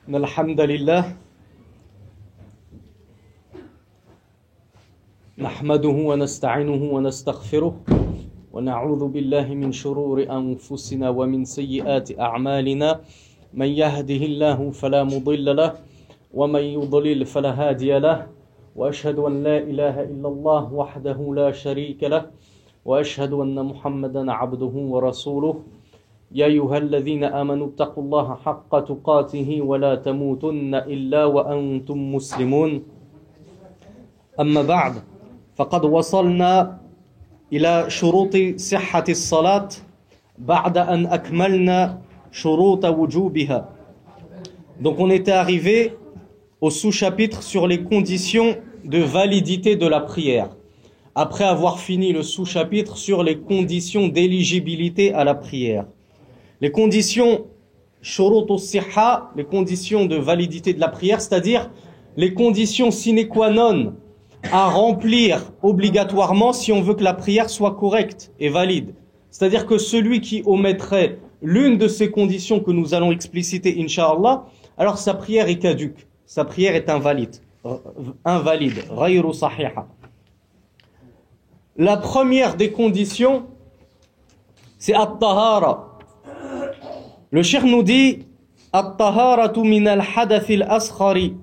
إن الحمد لله نحمده ونستعينه ونستغفره ونعوذ بالله من شرور أنفسنا ومن سيئات أعمالنا من يهده الله فلا مضل له ومن يضلل فلا هادي له وأشهد أن لا إله إلا الله وحده لا شريك له وأشهد أن محمدا عبده ورسوله يا أيها الذين آمنوا اتقوا الله حق تقاته ولا تموتن إلا وأنتم مسلمون أما بعد فقد وصلنا إلى شروط صحة الصلاة بعد أن أكملنا شروط وجوبها. Donc on était arrivé au sous-chapitre sur les conditions de validité de la prière, après avoir fini le sous-chapitre sur les conditions d'éligibilité à la prière. Les conditions shurut as-sihha, les conditions de validité de la prière, c'est-à-dire les conditions sine qua non à remplir obligatoirement si on veut que la prière soit correcte et valide. C'est-à-dire que celui qui omettrait l'une de ces conditions que nous allons expliciter, Inch'Allah, alors sa prière est caduque, sa prière est invalide, ghayru sahiha. La première des conditions, c'est at-tahara. Le cheikh nous dit at-taharatu min al-hadath al-asghari.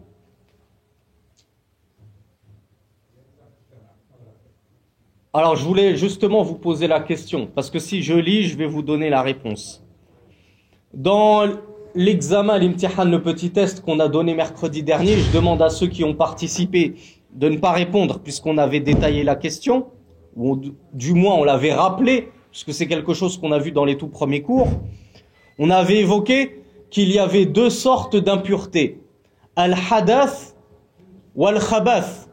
Alors je voulais justement vous poser la question, parce que si je lis, je vais vous donner la réponse. Dans l'examen, l'imtihan, le petit test qu'on a donné mercredi dernier, je demande à ceux qui ont participé de ne pas répondre puisqu'on avait détaillé la question, ou du moins on l'avait rappelé, puisque c'est quelque chose qu'on a vu dans les tout premiers cours. On avait évoqué qu'il y avait deux sortes d'impuretés, al-hadath ou al-khabath.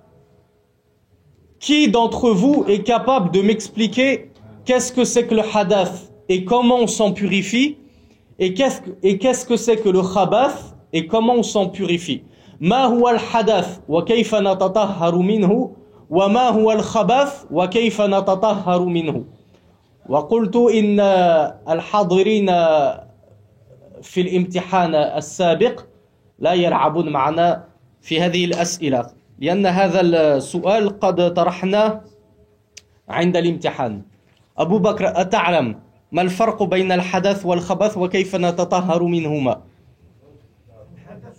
Qui d'entre vous est capable de m'expliquer qu'est-ce que c'est que le hadath et comment on s'en purifie, et qu'est-ce que c'est que le khabath et comment on s'en purifie? Ma huwa al-hadath wa kayfa natatahharu minhu wa ma huwa al-khabath wa kayfa natatahharu minhu. Wa qultu inna al-hadirina في الامتحان السابق لا يلعبون معنا في هذه الأسئلة لأن هذا السؤال قد طرحناه عند الامتحان. أبو بكر أتعلم ما الفرق بين الحدث والخبث وكيف نتطهر منهما؟ الحدث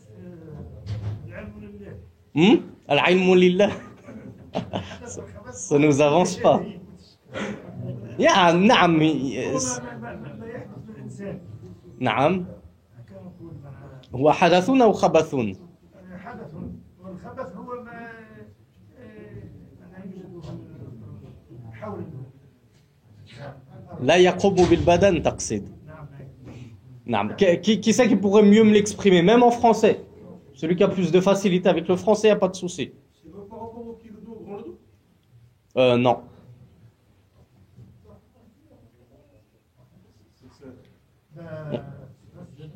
العلم لله. العلم لله. Ça nous avance pas. نعم. نعم. هو حدث أو خبث؟ حدث، والخبث هو ما يوجد حول لا يقوم بالبدن تقصد. نعم. Qui c'est qui pourrait mieux me l'exprimer, même en français? Celui qui a plus de facilité avec le français, il n'y a pas de souci. Non.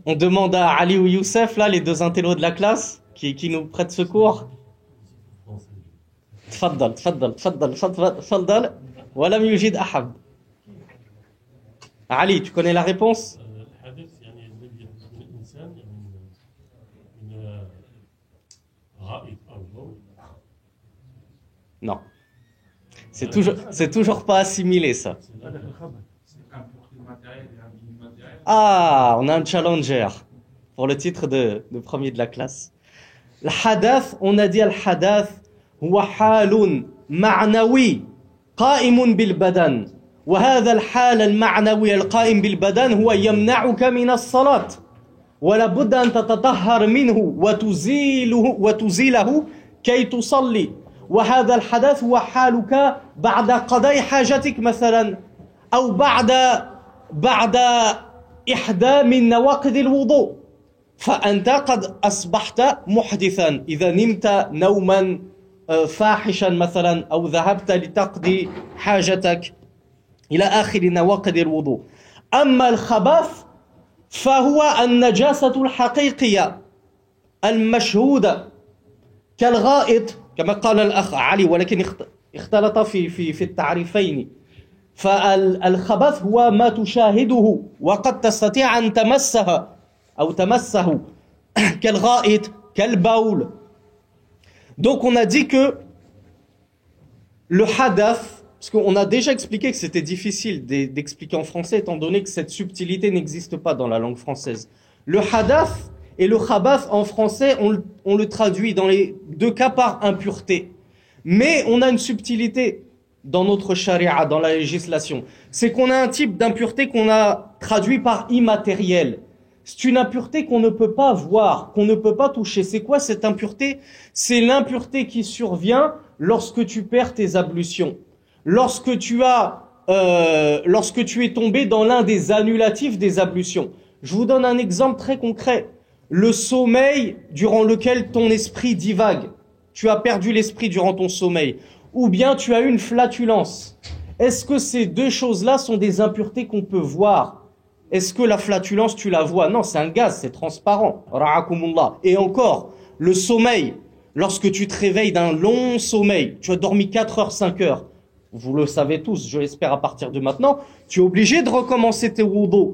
On demande à Ali ou Youssef, là, les deux intellos de la classe, qui nous prêtent secours. تفضل تفضل تفضل تفضل ولم يجد أحد. Ali, tu connais la réponse? Non. C'est toujours pas assimilé, ça. Ah, on a un challenger pour le titre de premier de la classe. Le hadath, on a dit al-hadath هو حال معنوي قائم بالبدن وهذا الحال المعنوي القائم بالبدن هو يمنعك من الصلاة ولا بد أن تتطهر منه وتزيله كي تصلي. وهذا الحدث هو حالك بعد قضاء حاجتك مثلا أو بعد إحدى من نواقض الوضوء، فأنت قد أصبحت محدثا إذا نمت نوما فاحشا مثلا أو ذهبت لتقضي حاجتك إلى آخر نواقض الوضوء. أما الخبث فهو النجاسة الحقيقية المشهودة كالغائط كما قال الأخ علي، ولكن اختلط في التعريفين. فالخبث هو ما تشاهده وقد تستطيع أن تمسها أو تمسه quel ra'it, quel baoul. Donc on a dit que le hadath, parce qu'on a déjà expliqué que c'était difficile d'expliquer en français étant donné que cette subtilité n'existe pas dans la langue française. Le hadath et le khabath en français, on le traduit dans les deux cas par impureté. Mais on a une subtilité dans notre charia, dans la législation. C'est qu'on a un type d'impureté qu'on a traduit par immatériel. C'est une impureté qu'on ne peut pas voir, qu'on ne peut pas toucher. C'est quoi cette impureté? C'est l'impureté qui survient lorsque tu perds tes ablutions. Lorsque tu es tombé dans l'un des annulatifs des ablutions. Je vous donne un exemple très concret. Le sommeil durant lequel ton esprit divague. Tu as perdu l'esprit durant ton sommeil. Ou bien tu as eu une flatulence. Est-ce que ces deux choses-là sont des impuretés qu'on peut voir? Est-ce que la flatulence, tu la vois? Non, c'est un gaz, c'est transparent. Ra'akumullah. Et encore, le sommeil, lorsque tu te réveilles d'un long sommeil, tu as dormi 4 heures, 5 heures, vous le savez tous, je l'espère à partir de maintenant, tu es obligé de recommencer tes wudu.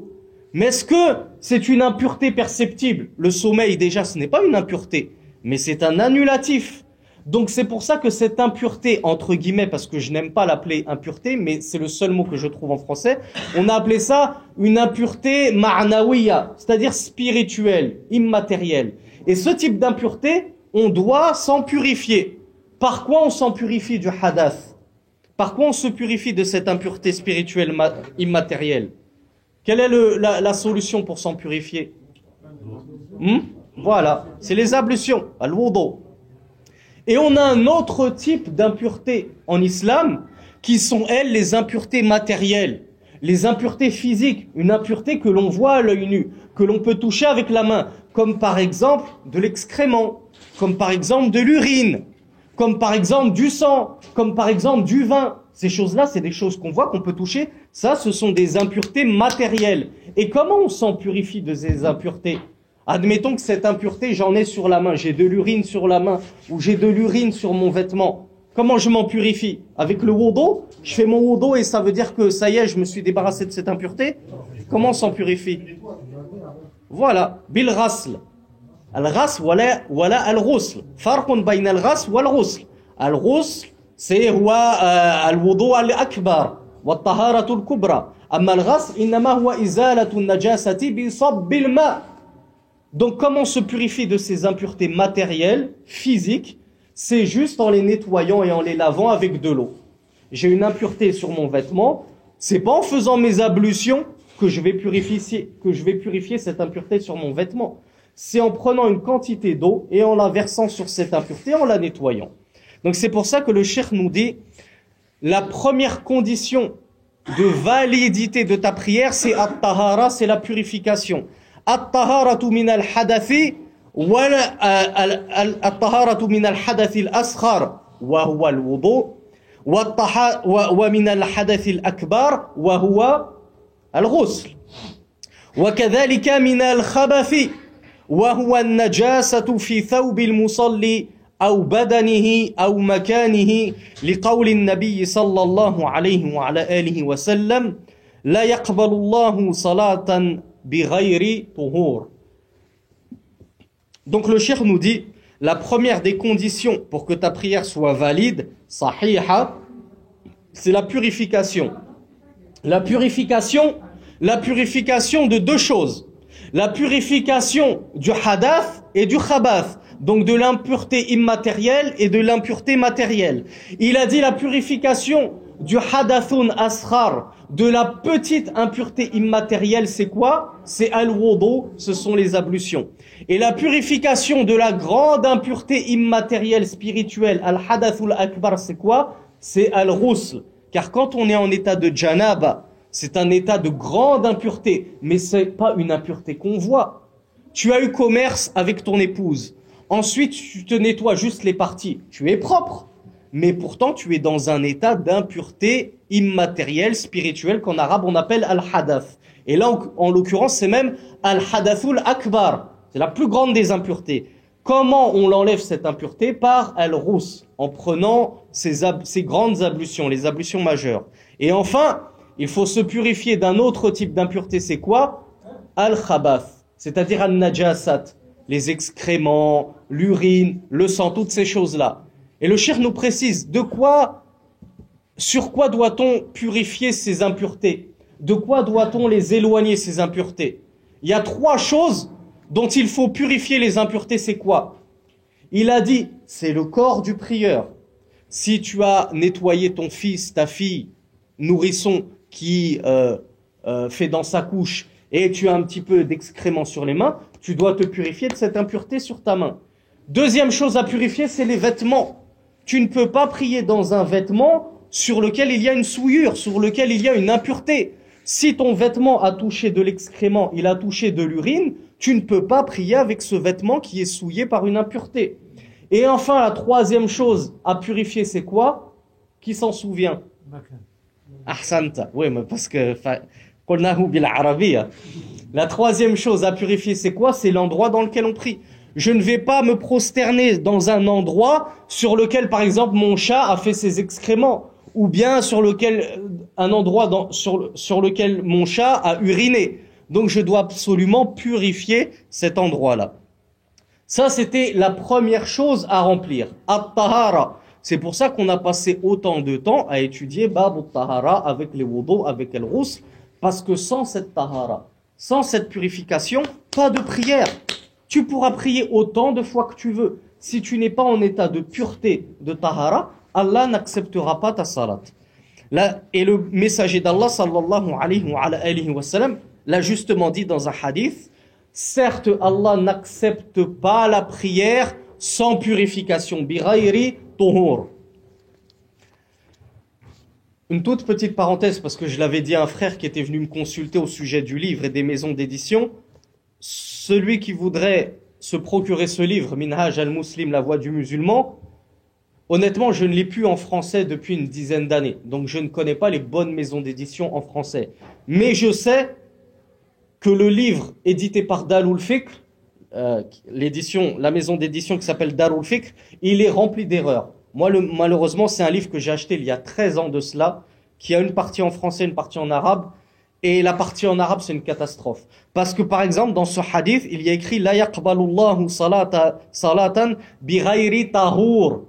Mais est-ce que c'est une impureté perceptible? Le sommeil, déjà, ce n'est pas une impureté, mais c'est un annulatif. Donc c'est pour ça que cette impureté, entre guillemets, parce que je n'aime pas l'appeler impureté, mais c'est le seul mot que je trouve en français, on a appelé ça une impureté ma'nawiya, c'est-à-dire spirituelle, immatérielle. Et ce type d'impureté, on doit s'en purifier. Par quoi on s'en purifie du hadath? Par quoi on se purifie de cette impureté spirituelle immatérielle? Quelle est la solution pour s'en purifier? Voilà, c'est les ablutions, al-wudu. Et on a un autre type d'impureté en islam qui sont, elles, les impuretés matérielles, les impuretés physiques, une impureté que l'on voit à l'œil nu, que l'on peut toucher avec la main, comme par exemple de l'excrément, comme par exemple de l'urine, comme par exemple du sang, comme par exemple du vin. Ces choses-là, c'est des choses qu'on voit, qu'on peut toucher. Ça, ce sont des impuretés matérielles. Et comment on s'en purifie de ces impuretés? Admettons que cette impureté, j'en ai sur la main, j'ai de l'urine sur la main, ou j'ai de l'urine sur mon vêtement. Comment je m'en purifie? Avec le wudu? Je fais mon wudu et ça veut dire que ça y est, je me suis débarrassé de cette impureté? Comment on s'en purifie? Voilà, bil ghasl. Al-ghasl wala al-ghusl. Farqun bayna al-ghasl wal-ghusl. Al-ghusl, c'est al-wudu al-akbar wa at-taharatu al-kubra. Amma al-ghasl, innama huwa izalatu an-najasati bi sabbil ma'. Donc comment on se purifie de ces impuretés matérielles, physiques? C'est juste en les nettoyant et en les lavant avec de l'eau. J'ai une impureté sur mon vêtement, c'est pas en faisant mes ablutions que je vais purifier cette impureté sur mon vêtement. C'est en prenant une quantité d'eau et en la versant sur cette impureté, en la nettoyant. Donc c'est pour ça que le cheikh nous dit, la première condition de validité de ta prière, c'est at-tahara, c'est la purification. الطهارة من الحدث الطهارة من الحدث الأصغر وهو الوضوء ومن الحدث الأكبر وهو الغسل وكذلك من الخبث وهو النجاسة في ثوب المصلي أو بدنه أو مكانه لقول النبي صلى الله عليه وعلى آله وسلم لا يقبل الله صلاة بغير طهور. Donc le cheikh nous dit, la première des conditions pour que ta prière soit valide, sahiha, c'est la purification. La purification de deux choses. La purification du hadath et du khabath. Donc de l'impureté immatérielle et de l'impureté matérielle. Il a dit la purification du hadathun asghar, de la petite impureté immatérielle, c'est quoi? C'est al-wudu, ce sont les ablutions. Et la purification de la grande impureté immatérielle spirituelle, al-hadathul akbar, c'est quoi? C'est al-ghusl. Car quand on est en état de janaba, c'est un état de grande impureté, mais c'est pas une impureté qu'on voit. Tu as eu commerce avec ton épouse. Ensuite, tu te nettoies juste les parties. Tu es propre. Mais pourtant, tu es dans un état d'impureté immatérielle, spirituelle, qu'en arabe on appelle al-hadath. Et là, en l'occurrence, c'est même al-hadathul akbar. C'est la plus grande des impuretés. Comment on l'enlève cette impureté? Par al-ghusl, en prenant ces grandes ablutions, les ablutions majeures. Et enfin, il faut se purifier d'un autre type d'impureté, c'est quoi? Al-khabath, c'est-à-dire al-najasat, les excréments, l'urine, le sang, toutes ces choses-là. Et le cheikh nous précise sur quoi doit-on purifier ces impuretés? De quoi doit-on les éloigner, ces impuretés? Il y a 3 choses dont il faut purifier les impuretés, c'est quoi? Il a dit, c'est le corps du prieur. Si tu as nettoyé ton fils, ta fille, nourrisson, qui fait dans sa couche, et tu as un petit peu d'excréments sur les mains, tu dois te purifier de cette impureté sur ta main. Deuxième chose à purifier, c'est les vêtements. Tu ne peux pas prier dans un vêtement sur lequel il y a une souillure, sur lequel il y a une impureté. Si ton vêtement a touché de l'excrément, il a touché de l'urine, tu ne peux pas prier avec ce vêtement qui est souillé par une impureté. Et enfin, la 3e chose à purifier, c'est quoi? Qui s'en souvient? Ahsanta. Oui, mais parce que la 3e chose à purifier, c'est quoi? C'est l'endroit dans lequel on prie. Je ne vais pas me prosterner dans un endroit sur lequel, par exemple, mon chat a fait ses excréments, ou bien sur un endroit sur lequel mon chat a uriné. Donc je dois absolument purifier cet endroit-là. Ça, c'était la première chose à remplir. At-tahara. C'est pour ça qu'on a passé autant de temps à étudier Bab al-tahara avec les wudu, avec el ghusl, parce que sans cette tahara, sans cette purification, pas de prière. Tu pourras prier autant de fois que tu veux. Si tu n'es pas en état de pureté, de tahara, Allah n'acceptera pas ta salat. Là, et le messager d'Allah, sallallahu alayhi wa sallam, l'a justement dit dans un hadith, certes, Allah n'accepte pas la prière sans purification. Birairi tuhur. Une toute petite parenthèse, parce que je l'avais dit à un frère qui était venu me consulter au sujet du livre et des maisons d'édition. Celui qui voudrait se procurer ce livre, Minhaj al-Muslim, la voix du musulman, honnêtement, je ne l'ai plus en français depuis une dizaine d'années. Donc je ne connais pas les bonnes maisons d'édition en français. Mais je sais que le livre édité par Darul Fikr, la maison d'édition qui s'appelle Darul Fikr, il est rempli d'erreurs. Moi, malheureusement, c'est un livre que j'ai acheté il y a 13 ans de cela, qui a une partie en français, une partie en arabe, et la partie en arabe, c'est une catastrophe. Parce que, par exemple, dans ce hadith, il y a écrit « La yaqbalullahu salatan bi ghayri tahur »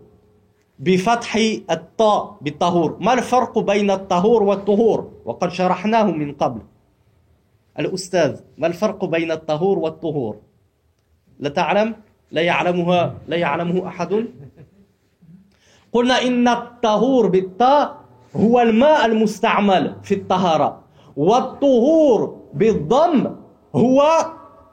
بفتح الطاء بالطهور ما الفرق بين الطهور والطهور وقد شرحناه من قبل الأستاذ ما الفرق بين الطهور والطهور لا تعلم لا يعلمه أحد قلنا إن الطهور بالطاء هو الماء المستعمل في الطهارة والطهور بالضم هو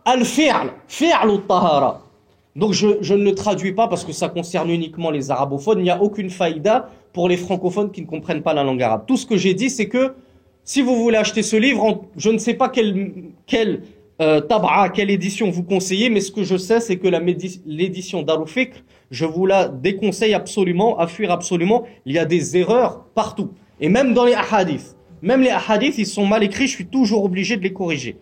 الفعل فعل الطهارة. Donc je ne le traduis pas parce que ça concerne uniquement les arabophones. Il n'y a aucune faïda pour les francophones qui ne comprennent pas la langue arabe. Tout ce que j'ai dit, c'est que si vous voulez acheter ce livre, je ne sais pas quelle tab'a, quelle édition vous conseillez, mais ce que je sais, c'est que l'édition Darul Fikr, je vous la déconseille absolument, à fuir absolument. Il y a des erreurs partout. Et même dans les hadiths. Même les hadiths, ils sont mal écrits, je suis toujours obligé de les corriger.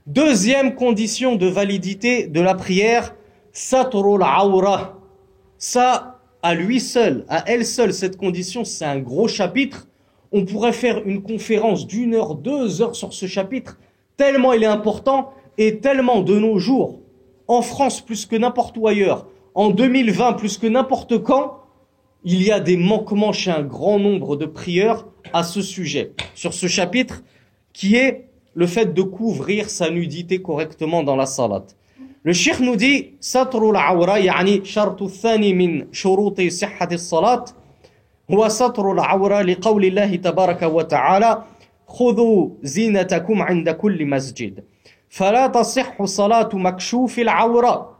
Deuxième condition de validité de la prière, Satrul Awra. Ça, à lui seul, à elle seule, cette condition, c'est un gros chapitre. On pourrait faire une conférence d'1 heure, 2 heures sur ce chapitre, tellement il est important et tellement de nos jours, en France plus que n'importe où ailleurs, en 2020 plus que n'importe quand, il y a des manquements chez un grand nombre de prieurs à ce sujet, sur ce chapitre qui est le fait de couvrir sa nudité correctement dans la salat. Le cheikh nous dit Satrul Awra, yani shartu thani min shuruti sihhati salat, huwa satrul Awra li qawli Allah tabaraka wa ta'ala khudhu zinatakum 'inda kulli masjid. فلا تصح صلاة مكشوف العورة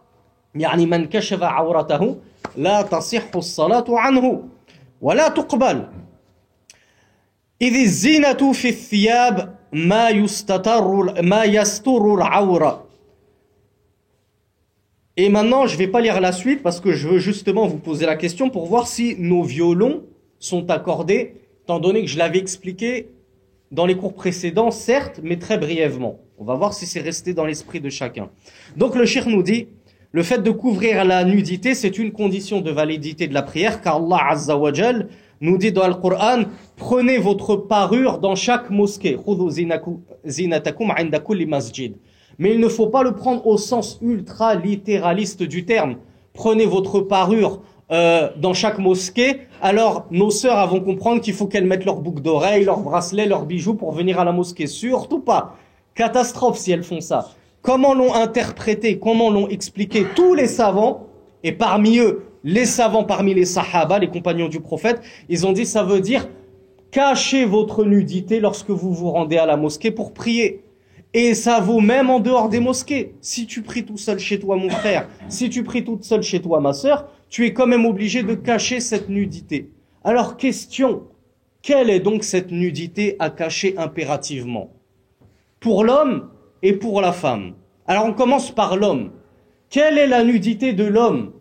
يعني من كشف عورته لا تصح الصلاة عنه ولا تقبل إذ الزينة في الثياب ما يستر العورة. Et maintenant, je ne vais pas lire la suite parce que je veux justement vous poser la question pour voir si nos violons sont accordés, étant donné que je l'avais expliqué dans les cours précédents, certes, mais très brièvement. On va voir si c'est resté dans l'esprit de chacun. Donc le cheikh nous dit, le fait de couvrir la nudité, c'est une condition de validité de la prière, car Allah Azza wa Jal nous dit dans le Coran, prenez votre parure dans chaque mosquée. Khudhu zinatakum 'inda kulli masjid. Mais il ne faut pas le prendre au sens ultra littéraliste du terme. Prenez votre parure dans chaque mosquée, alors nos sœurs vont comprendre qu'il faut qu'elles mettent leurs boucles d'oreilles, leurs bracelets, leurs bijoux pour venir à la mosquée. Surtout pas. Catastrophe si elles font ça. Comment l'ont interprété, comment l'ont expliqué tous les savants, et parmi eux, les savants parmi les sahaba, les compagnons du prophète, ils ont dit ça veut dire cachez votre nudité lorsque vous vous rendez à la mosquée pour prier. Et ça vaut même en dehors des mosquées. Si tu pries tout seul chez toi, mon frère, si tu pries toute seule chez toi, ma sœur, tu es quand même obligé de cacher cette nudité. Alors, question, quelle est donc cette nudité à cacher impérativement? Pour l'homme et pour la femme. Alors, on commence par l'homme. Quelle est la nudité de l'homme?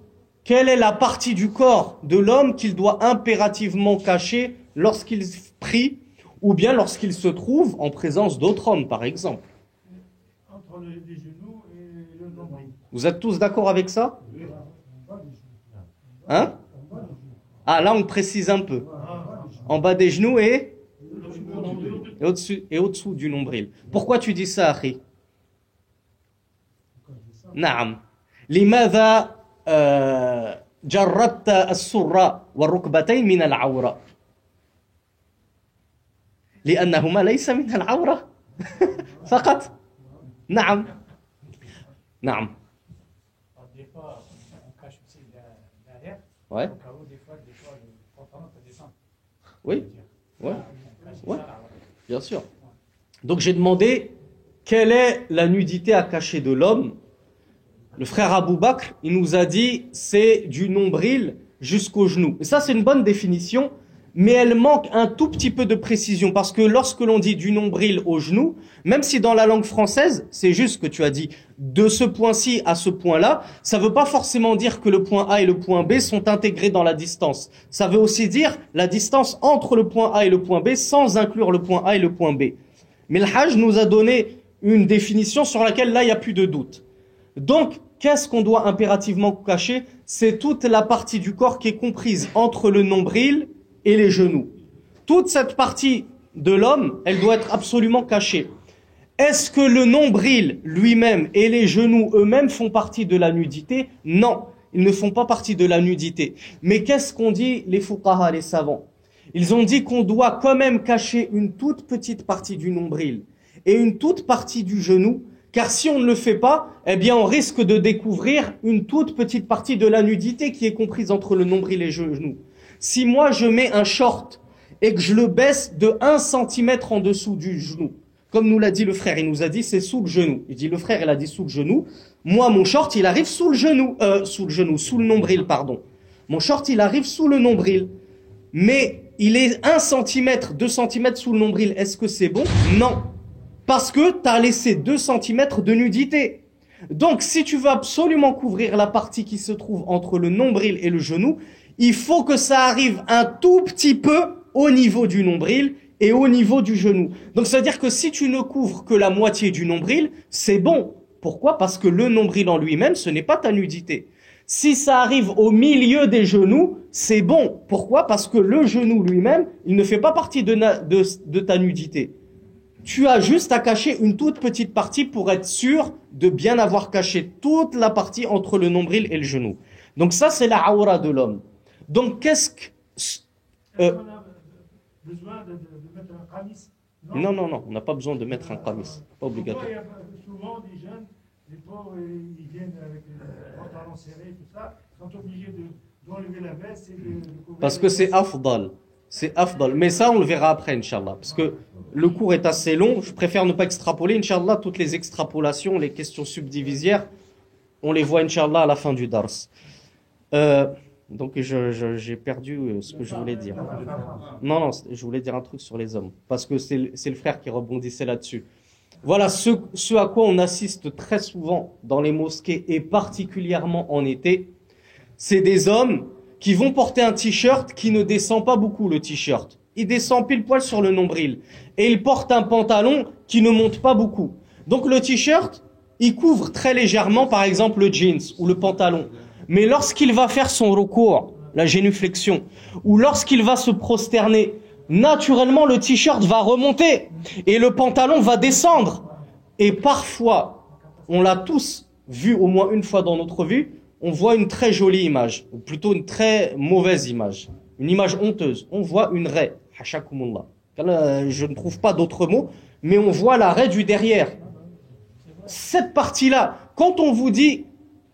Quelle est la partie du corps de l'homme qu'il doit impérativement cacher lorsqu'il prie ou bien lorsqu'il se trouve en présence d'autres hommes, par exemple? Entre les genoux et le nombril. Vous êtes tous d'accord avec ça? En bas des genoux. Hein? En bas des genoux. Ah, là, on précise un peu. En bas des genoux et au-dessous du nombril. Pourquoi tu dis ça, Akhi? Naam. لماذا جردت السرة والركبتين من العورة؟ لأنهما ليس من العورة فقط. نعم. نعم. Des fois, on cache aussi derrière. Ouais. Au cas où, des fois, le pantalon peut descendre. Oui. Ouais. On cache Ouais. ça, là, Bien sûr. Donc j'ai demandé quelle est la nudité à cacher de l'homme. Le frère Abou Bakr, il nous a dit c'est du nombril jusqu'au genou. Et ça c'est une bonne définition, mais elle manque un tout petit peu de précision parce que lorsque l'on dit du nombril au genou, même si dans la langue française, c'est juste que tu as dit de ce point-ci à ce point-là, ça veut pas forcément dire que le point A et le point B sont intégrés dans la distance. Ça veut aussi dire la distance entre le point A et le point B sans inclure le point A et le point B. Mais le Hajj nous a donné une définition sur laquelle là il n'y a plus de doute. Donc, qu'est-ce qu'on doit impérativement cacher? C'est toute la partie du corps qui est comprise entre le nombril et les genoux. Toute cette partie de l'homme, elle doit être absolument cachée. Est-ce que le nombril lui-même et les genoux eux-mêmes font partie de la nudité? Non, ils ne font pas partie de la nudité. Mais qu'est-ce qu'ont dit les fuqaha, les savants? Ils ont dit qu'on doit quand même cacher une toute petite partie du nombril et une toute partie du genou, car si on ne le fait pas, eh bien on risque de découvrir une toute petite partie de la nudité qui est comprise entre le nombril et les genoux. Si moi je mets un short et que je le baisse de 1 cm en dessous du genou, comme nous l'a dit le frère, il nous a dit c'est sous le genou. Il dit le frère, il a dit sous le genou. Moi mon short il arrive sous le genou, sous le nombril pardon. Mon short il arrive sous le nombril. Mais il est 1 cm, 2 cm sous le nombril. Est-ce que c'est bon? Non. Parce que tu as laissé 2 cm de nudité. Donc, si tu veux absolument couvrir la partie qui se trouve entre le nombril et le genou, il faut que ça arrive un tout petit peu au niveau du nombril et au niveau du genou. Donc, c'est-à-dire que si tu ne couvres que la moitié du nombril, c'est bon. Pourquoi? Parce que le nombril en lui-même, ce n'est pas ta nudité. Si ça arrive au milieu des genoux, c'est bon. Pourquoi? Parce que le genou lui-même, il ne fait pas partie de ta nudité. Tu as juste à cacher une toute petite partie pour être sûr de bien avoir caché toute la partie entre le nombril et le genou. Donc ça, c'est la aura de l'homme. Donc qu'est-ce que... Est-ce qu'on a besoin de mettre un qamis? Non, on n'a pas besoin de mettre un qamis. Pas obligatoire. Il y a souvent des jeunes, les pauvres, ils viennent avec les pantalons serrés, tout ça, ils sont obligés d'enlever la veste et de couvrir. Parce que c'est afdal. C'est afdal. Mais ça, on le verra après, Inch'Allah. Parce que le cours est assez long. Je préfère ne pas extrapoler. Inch'Allah, toutes les extrapolations, les questions subdivisaires, on les voit, Inch'Allah, à la fin du dars. Donc, j'ai perdu ce que je voulais dire. Non, je voulais dire un truc sur les hommes. Parce que c'est le frère qui rebondissait là-dessus. Voilà ce à quoi on assiste très souvent dans les mosquées et particulièrement en été. C'est des hommes qui vont porter un t-shirt qui ne descend pas beaucoup, le t-shirt. Il descend pile poil sur le nombril. Et il porte un pantalon qui ne monte pas beaucoup. Donc le t-shirt, il couvre très légèrement, par exemple, le jeans ou le pantalon. Mais lorsqu'il va faire son recours, la génuflexion, ou lorsqu'il va se prosterner, naturellement le t-shirt va remonter et le pantalon va descendre. Et parfois, on l'a tous vu au moins une fois dans notre vie, on voit une très jolie image, ou plutôt une très mauvaise image, une image honteuse. On voit une raie, hashakumullah. Je ne trouve pas d'autres mots, mais on voit la raie du derrière. Cette partie-là, quand on vous dit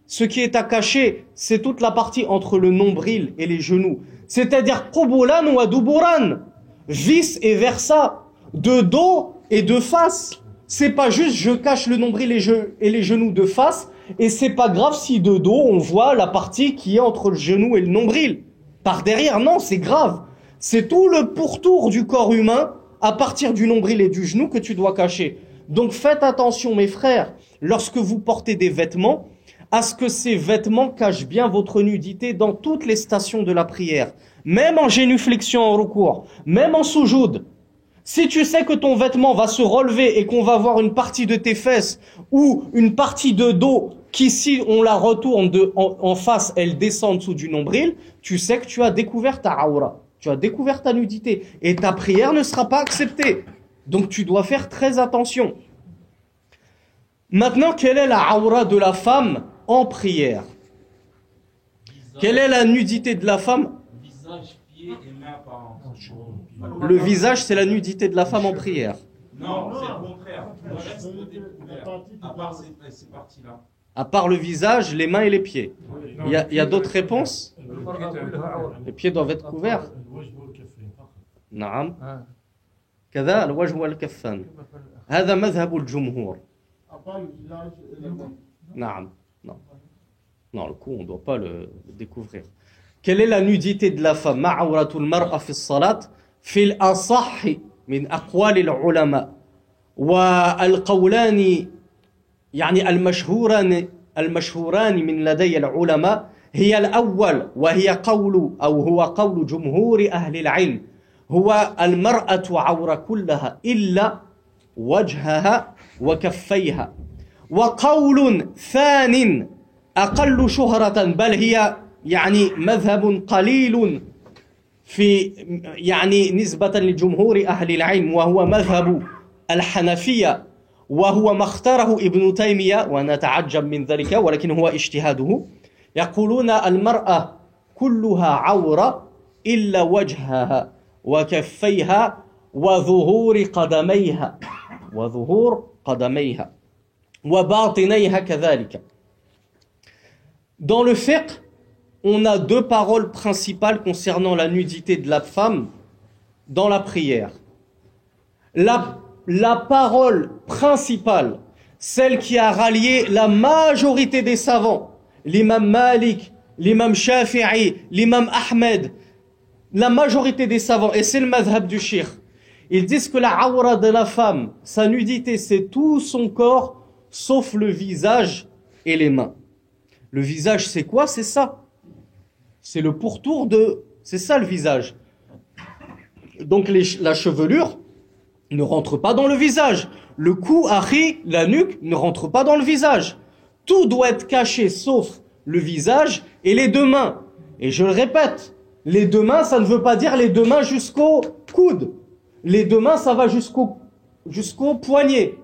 ce qui est à cacher, c'est toute la partie entre le nombril et les genoux. C'est-à-dire qubulan wa duburan, vice et versa, de dos et de face. C'est pas juste je cache le nombril et les genoux de face, et c'est pas grave si de dos on voit la partie qui est entre le genou et le nombril. Par derrière, non, c'est grave. C'est tout le pourtour du corps humain, à partir du nombril et du genou, que tu dois cacher. Donc faites attention, mes frères, lorsque vous portez des vêtements, à ce que ces vêtements cachent bien votre nudité dans toutes les stations de la prière. Même en génuflexion en recours, même en soujoud. Si tu sais que ton vêtement va se relever et qu'on va voir une partie de tes fesses ou une partie de dos qui, si on la retourne en face, elle descend en dessous du nombril, tu sais que tu as découvert ta aura, tu as découvert ta nudité et ta prière ne sera pas acceptée. Donc tu dois faire très attention. Maintenant, quelle est la aura de la femme en prière? Quelle est la nudité de la femme? Visage, pied et main apparentes. Le visage, c'est la nudité de la femme en prière. Non, c'est le contraire. Le reste est découvert, à part ces parties-là. À part le visage, les mains et les pieds. Il y a d'autres réponses? Les pieds doivent être couverts. نعم كذا الوجه والكفان هذا مذهب الجمهور. نعم non, le cou on ne doit pas le découvrir. Quelle est la nudité de la femme? ما عورة المرأة في الصلاة في الأصح من أقوال العلماء والقولان يعني المشهوران من لدي العلماء هي الأول وهي هو قول جمهور أهل العلم هو المرأة عورة كلها إلا وجهها وكفيها. وقول ثان أقل شهرة بل هي يعني مذهب قليل في يعني نسبة لجمهور أهل العلم وهو مذهب الحنفية وهو ما اختاره ابن تيمية ونتعجب من ذلك ولكن هو اجتهاده. يقولون المرأة كلها عورة إلا وجهها وكفيها وظهور قدميها وباطنيها كذلك. Dans le fiqh, on a deux paroles principales concernant la nudité de la femme dans la prière. La parole principale, celle qui a rallié la majorité des savants, l'imam Malik, l'imam Shafi'i, l'imam Ahmed, la majorité des savants, et c'est le madhab du shir, ils disent que la aura de la femme, sa nudité, c'est tout son corps, sauf le visage et les mains. Le visage, c'est quoi? C'est ça. C'est le pourtour de... C'est ça le visage. Donc la chevelure ne rentre pas dans le visage. Le cou, la nuque ne rentre pas dans le visage. Tout doit être caché sauf le visage et les deux mains. Et je le répète, les deux mains, ça ne veut pas dire les deux mains jusqu'au coude. Les deux mains, ça va jusqu'au poignet.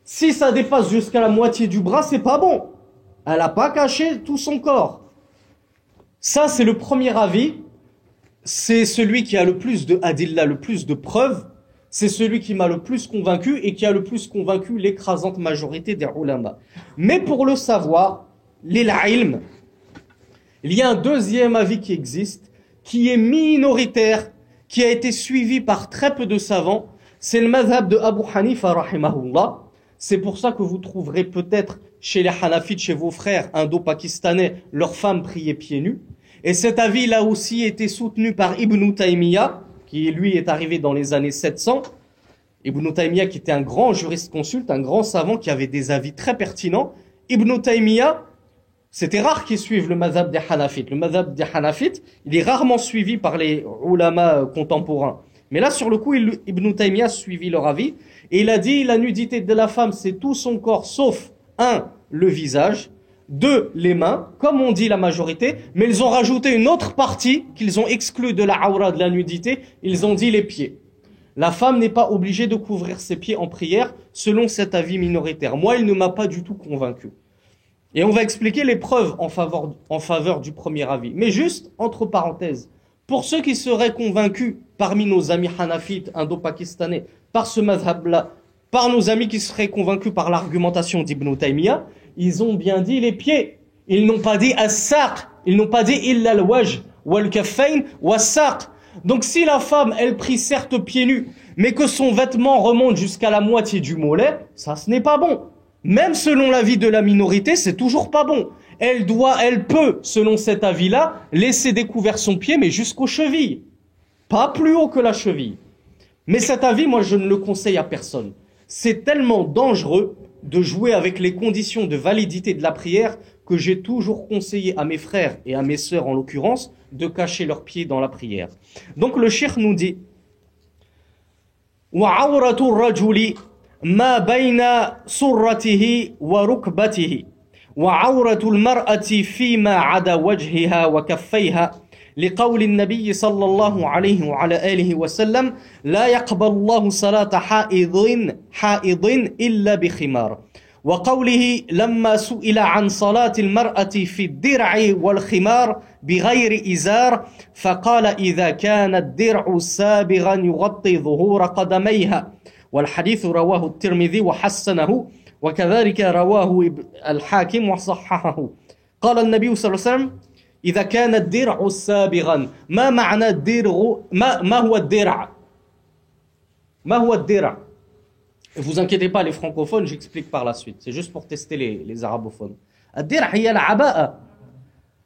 Si ça dépasse jusqu'à la moitié du bras, c'est pas bon. Elle n'a pas caché tout son corps. Ça, c'est le premier avis. C'est celui qui a le plus de adilla, le plus de preuves. C'est celui qui m'a le plus convaincu et qui a le plus convaincu l'écrasante majorité des ulama. Mais pour le savoir, l'ilm, il y a un deuxième avis qui existe, qui est minoritaire, qui a été suivi par très peu de savants. C'est le madhab de Abu Hanifa, rahimahullah. C'est pour ça que vous trouverez peut-être chez les Hanafites, chez vos frères indo-pakistanais, leurs femmes prier pieds nus. Et cet avis a aussi été soutenu par Ibn Taymiyyah, qui lui est arrivé dans les années 700. Ibn Taymiyyah qui était un grand juriste-consulte, un grand savant qui avait des avis très pertinents. Ibn Taymiyyah, c'était rare qu'ils suivent le madhab des Hanafites. Le madhab des Hanafites, il est rarement suivi par les ulama contemporains. Mais là, sur le coup, Ibn Taymiyyah a suivi leur avis. Et il a dit, la nudité de la femme, c'est tout son corps, sauf, 1, le visage, 2, les mains, comme on dit la majorité, mais ils ont rajouté une autre partie qu'ils ont exclue de la aura de la nudité, ils ont dit les pieds. La femme n'est pas obligée de couvrir ses pieds en prière selon cet avis minoritaire. Moi, il ne m'a pas du tout convaincu. Et on va expliquer les preuves en faveur du premier avis. Mais juste, entre parenthèses, pour ceux qui seraient convaincus parmi nos amis hanafites, indo-pakistanais, par ce madhab-là, par nos amis qui seraient convaincus par l'argumentation d'Ibn Taymiyyah, ils ont bien dit les pieds. Ils n'ont pas dit as-saq, ils n'ont pas dit illa al-wajh, wal-kaffayn, was-saq. Donc si la femme, elle prie certes pieds nus, mais que son vêtement remonte jusqu'à la moitié du mollet, ça ce n'est pas bon. Même selon l'avis de la minorité, c'est toujours pas bon. Elle peut, selon cet avis-là, laisser découvert son pied, mais jusqu'aux chevilles. Pas plus haut que la cheville. Mais cet avis, moi, je ne le conseille à personne. C'est tellement dangereux de jouer avec les conditions de validité de la prière que j'ai toujours conseillé à mes frères et à mes sœurs, en l'occurrence, de cacher leurs pieds dans la prière. Donc le cheikh nous dit وَعَوْرَةُ الرَّجُلِ ما بين سرته وركبته وعورة المرأة فيما عدا وجهها وكفيها لقول النبي صلى الله عليه وعلى آله وسلم لا يقبل الله صلاة حائض إلا بخمار وقوله لما سئل عن صلاة المرأة في الدرع والخمار بغير إزار فقال إذا كان الدرع سابغا يغطي ظهور قدميها والحديث رواه الترمذي وحسنه وكذلك رواه الحاكم وصححه قال النبي صلى الله عليه وسلم إذا كان الدرع سابغا ما معنى الدرع ما هو الدرع ما هو الدرع Ne vous inquiétez pas les francophones, j'explique par la suite. C'est juste pour tester les arabophones. الدرع هي العباءة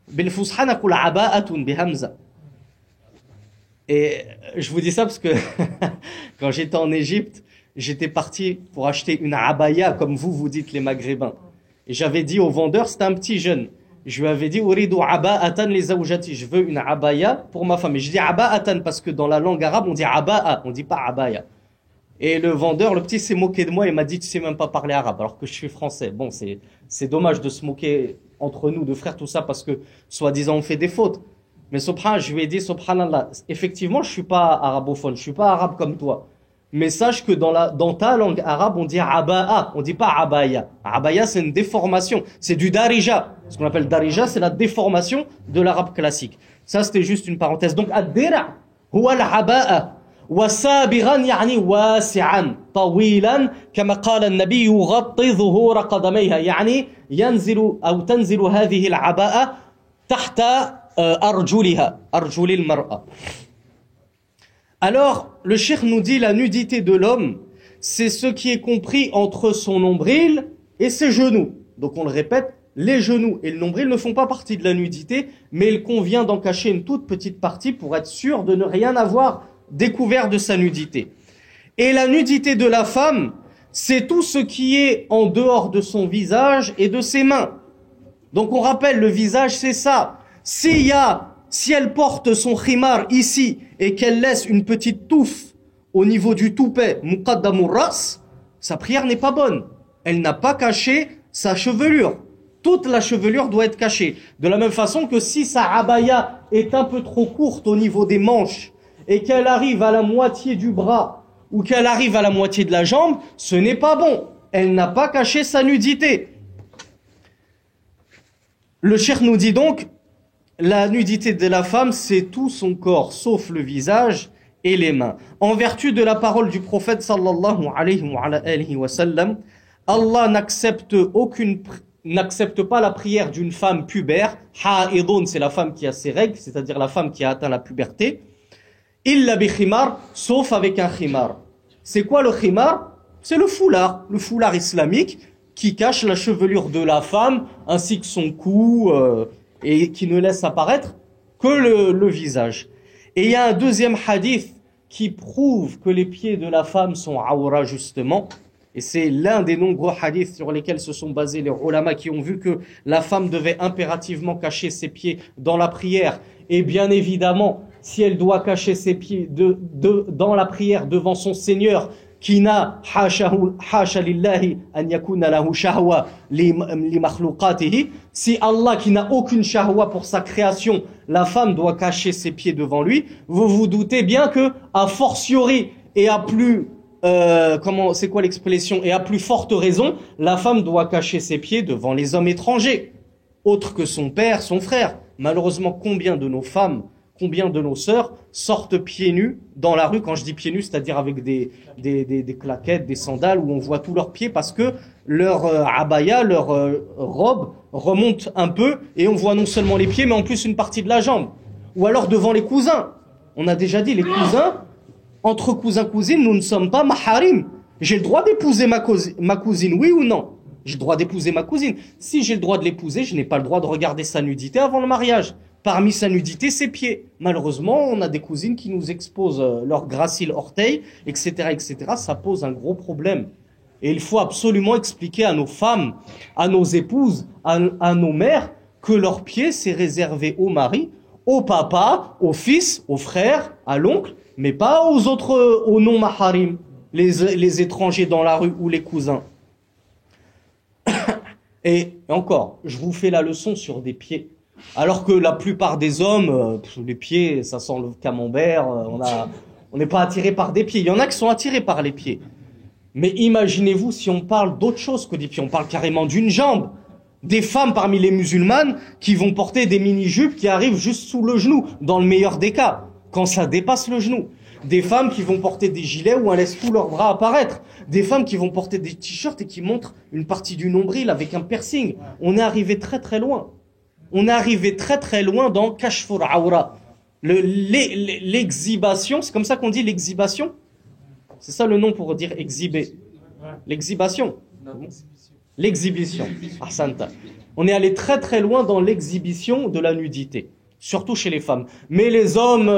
بالفصحى نقول عباءة بهمزة. Et je vous dis ça parce que quand j'étais en Égypte, j'étais parti pour acheter une abaya, comme vous dites les maghrébins. Et j'avais dit au vendeur, c'était un petit jeune, je lui avais dit uridu aba'atan li zawjati, je veux une abaya pour ma femme. Et je dis aba'atan parce que dans la langue arabe on dit aba'a, on dit pas abaya. Et le vendeur, le petit, s'est moqué de moi et m'a dit tu sais même pas parler arabe alors que je suis français. Bon, c'est dommage de se moquer entre nous de frères tout ça parce que soi-disant on fait des fautes. Mais je lui ai dit subhanallah, effectivement je suis pas arabophone, je suis pas arabe comme toi. Mais sache que dans ta langue arabe, on dit aba'a, on dit pas abaya. Abaya, c'est une déformation, c'est du darija. Ce qu'on appelle darija, c'est la déformation de l'arabe classique. Ça, c'était juste une parenthèse. Donc, ad-dira' huwa al-aba'a, wa sabighan yani wasi'an, tawilan, kama qala an-nabi yughatti dhuhura qadamayha, yani yanzilu aw tanzilu hadhihi al-aba'a tahta arjuliha, arjuli al-mar'a. Alors, le cheikh nous dit la nudité de l'homme, c'est ce qui est compris entre son nombril et ses genoux. Donc on le répète, les genoux et le nombril ne font pas partie de la nudité, mais il convient d'en cacher une toute petite partie pour être sûr de ne rien avoir découvert de sa nudité. Et la nudité de la femme, c'est tout ce qui est en dehors de son visage et de ses mains. Donc on rappelle, le visage c'est ça. Si elle porte son khimar ici et qu'elle laisse une petite touffe au niveau du toupet, muqaddamur ras, sa prière n'est pas bonne. Elle n'a pas caché sa chevelure. Toute la chevelure doit être cachée. De la même façon que si sa abaya est un peu trop courte au niveau des manches et qu'elle arrive à la moitié du bras ou qu'elle arrive à la moitié de la jambe, ce n'est pas bon. Elle n'a pas caché sa nudité. Le cheikh nous dit donc, la nudité de la femme, c'est tout son corps, sauf le visage et les mains. En vertu de la parole du prophète sallallahu alayhi wa sallam, Allah n'accepte pas la prière d'une femme pubère. Ha'idun, c'est la femme qui a ses règles, c'est-à-dire la femme qui a atteint la puberté. Illa bi khimar, sauf avec un khimar. C'est quoi le khimar? C'est le foulard islamique qui cache la chevelure de la femme ainsi que son cou, et qui ne laisse apparaître que le visage. Et il y a un deuxième hadith qui prouve que les pieds de la femme sont awra justement, et c'est l'un des nombreux hadiths sur lesquels se sont basés les ulama qui ont vu que la femme devait impérativement cacher ses pieds dans la prière. Et bien évidemment, si elle doit cacher ses pieds dans la prière devant son Seigneur, qui n'a hasha lillahi an yakuna lahu shahwa li makhluqatihi, si Allah qui n'a aucune shahwa pour sa création, la femme doit cacher ses pieds devant lui, vous vous doutez bien que, a fortiori, et à plus, c'est quoi l'expression? Et à plus forte raison, la femme doit cacher ses pieds devant les hommes étrangers, autres que son père, son frère. Malheureusement, combien de nos femmes, combien de nos sœurs sortent pieds nus dans la rue? Quand je dis pieds nus, c'est-à-dire avec des claquettes, des sandales où on voit tous leurs pieds parce que leur abaya, leur robe remonte un peu et on voit non seulement les pieds mais en plus une partie de la jambe. Ou alors devant les cousins. On a déjà dit, les cousins, entre cousins-cousines, nous ne sommes pas maharim. J'ai le droit d'épouser ma cousine, oui ou non? J'ai le droit d'épouser ma cousine. Si j'ai le droit de l'épouser, je n'ai pas le droit de regarder sa nudité avant le mariage. Parmi sa nudité, ses pieds. Malheureusement, on a des cousines qui nous exposent leurs graciles orteils, etc., etc. Ça pose un gros problème. Et il faut absolument expliquer à nos femmes, à nos épouses, à nos mères, que leurs pieds, c'est réservé au mari, au papa, au fils, au frère, à l'oncle, mais pas aux autres, aux non-maharim, les étrangers dans la rue ou les cousins. Et encore, je vous fais la leçon sur des pieds. Alors que la plupart des hommes, les pieds, ça sent le camembert, on n'est pas attiré par des pieds. Il y en a qui sont attirés par les pieds. Mais imaginez-vous si on parle d'autre chose que des pieds. On parle carrément d'une jambe. Des femmes parmi les musulmanes qui vont porter des mini-jupes qui arrivent juste sous le genou, dans le meilleur des cas, quand ça dépasse le genou. Des femmes qui vont porter des gilets où on laisse tous leurs bras apparaître. Des femmes qui vont porter des t-shirts et qui montrent une partie du nombril avec un piercing. On est arrivé très très loin. On est arrivé très très loin dans Kashfur Aura. L'exhibation, c'est comme ça qu'on dit l'exhibation? C'est ça le nom pour dire exhiber. L'exhibation. L'exhibition. Ahsanta. On est allé très très loin dans l'exhibition de la nudité. Surtout chez les femmes. Mais les hommes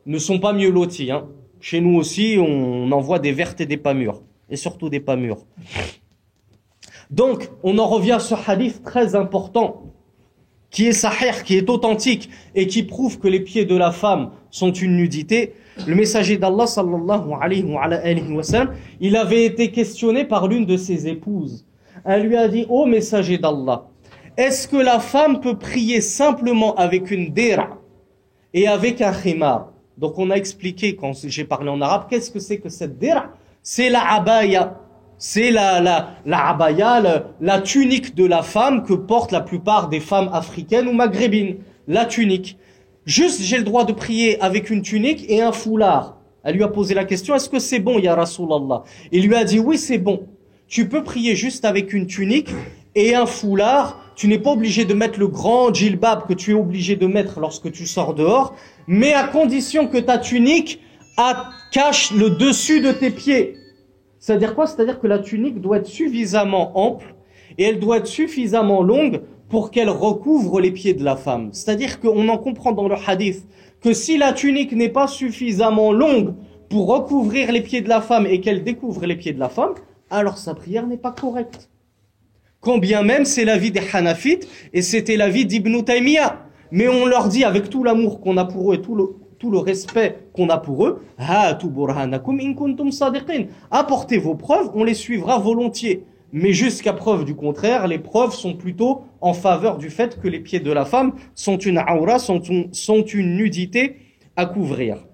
ne sont pas mieux lotis. Hein. Chez nous aussi, on en voit des vertes et des pas mûres. Et surtout des pas mûres. Donc, on en revient à ce hadith très important, qui est sahih, qui est authentique, et qui prouve que les pieds de la femme sont une nudité. Le messager d'Allah, sallallahu alayhi wa sallam, il avait été questionné par l'une de ses épouses. Elle lui a dit, ô messager d'Allah, est-ce que la femme peut prier simplement avec une dira et avec un khimar? Donc on a expliqué, quand j'ai parlé en arabe, qu'est-ce que c'est que cette dira? C'est la abaya. C'est la abaya, la tunique de la femme que portent la plupart des femmes africaines ou maghrébines. La tunique. Juste, j'ai le droit de prier avec une tunique et un foulard. Elle lui a posé la question, est-ce que c'est bon, ya Rasulallah? Il lui a dit, oui, c'est bon. Tu peux prier juste avec une tunique et un foulard. Tu n'es pas obligé de mettre le grand djilbab que tu es obligé de mettre lorsque tu sors dehors, mais à condition que ta tunique cache le dessus de tes pieds. C'est-à-dire quoi? C'est-à-dire que la tunique doit être suffisamment ample et elle doit être suffisamment longue pour qu'elle recouvre les pieds de la femme. C'est-à-dire qu'on en comprend dans le hadith que si la tunique n'est pas suffisamment longue pour recouvrir les pieds de la femme et qu'elle découvre les pieds de la femme, alors sa prière n'est pas correcte. Quand bien même c'est l'avis des Hanafites et c'était l'avis d'Ibn Taymiyyah. Mais on leur dit avec tout l'amour qu'on a pour eux et tout le respect qu'on a pour eux, Hatu burhanakum in kuntum sadiqin. Apportez vos preuves, on les suivra volontiers. Mais jusqu'à preuve du contraire, les preuves sont plutôt en faveur du fait que les pieds de la femme sont une aura, sont une nudité à couvrir.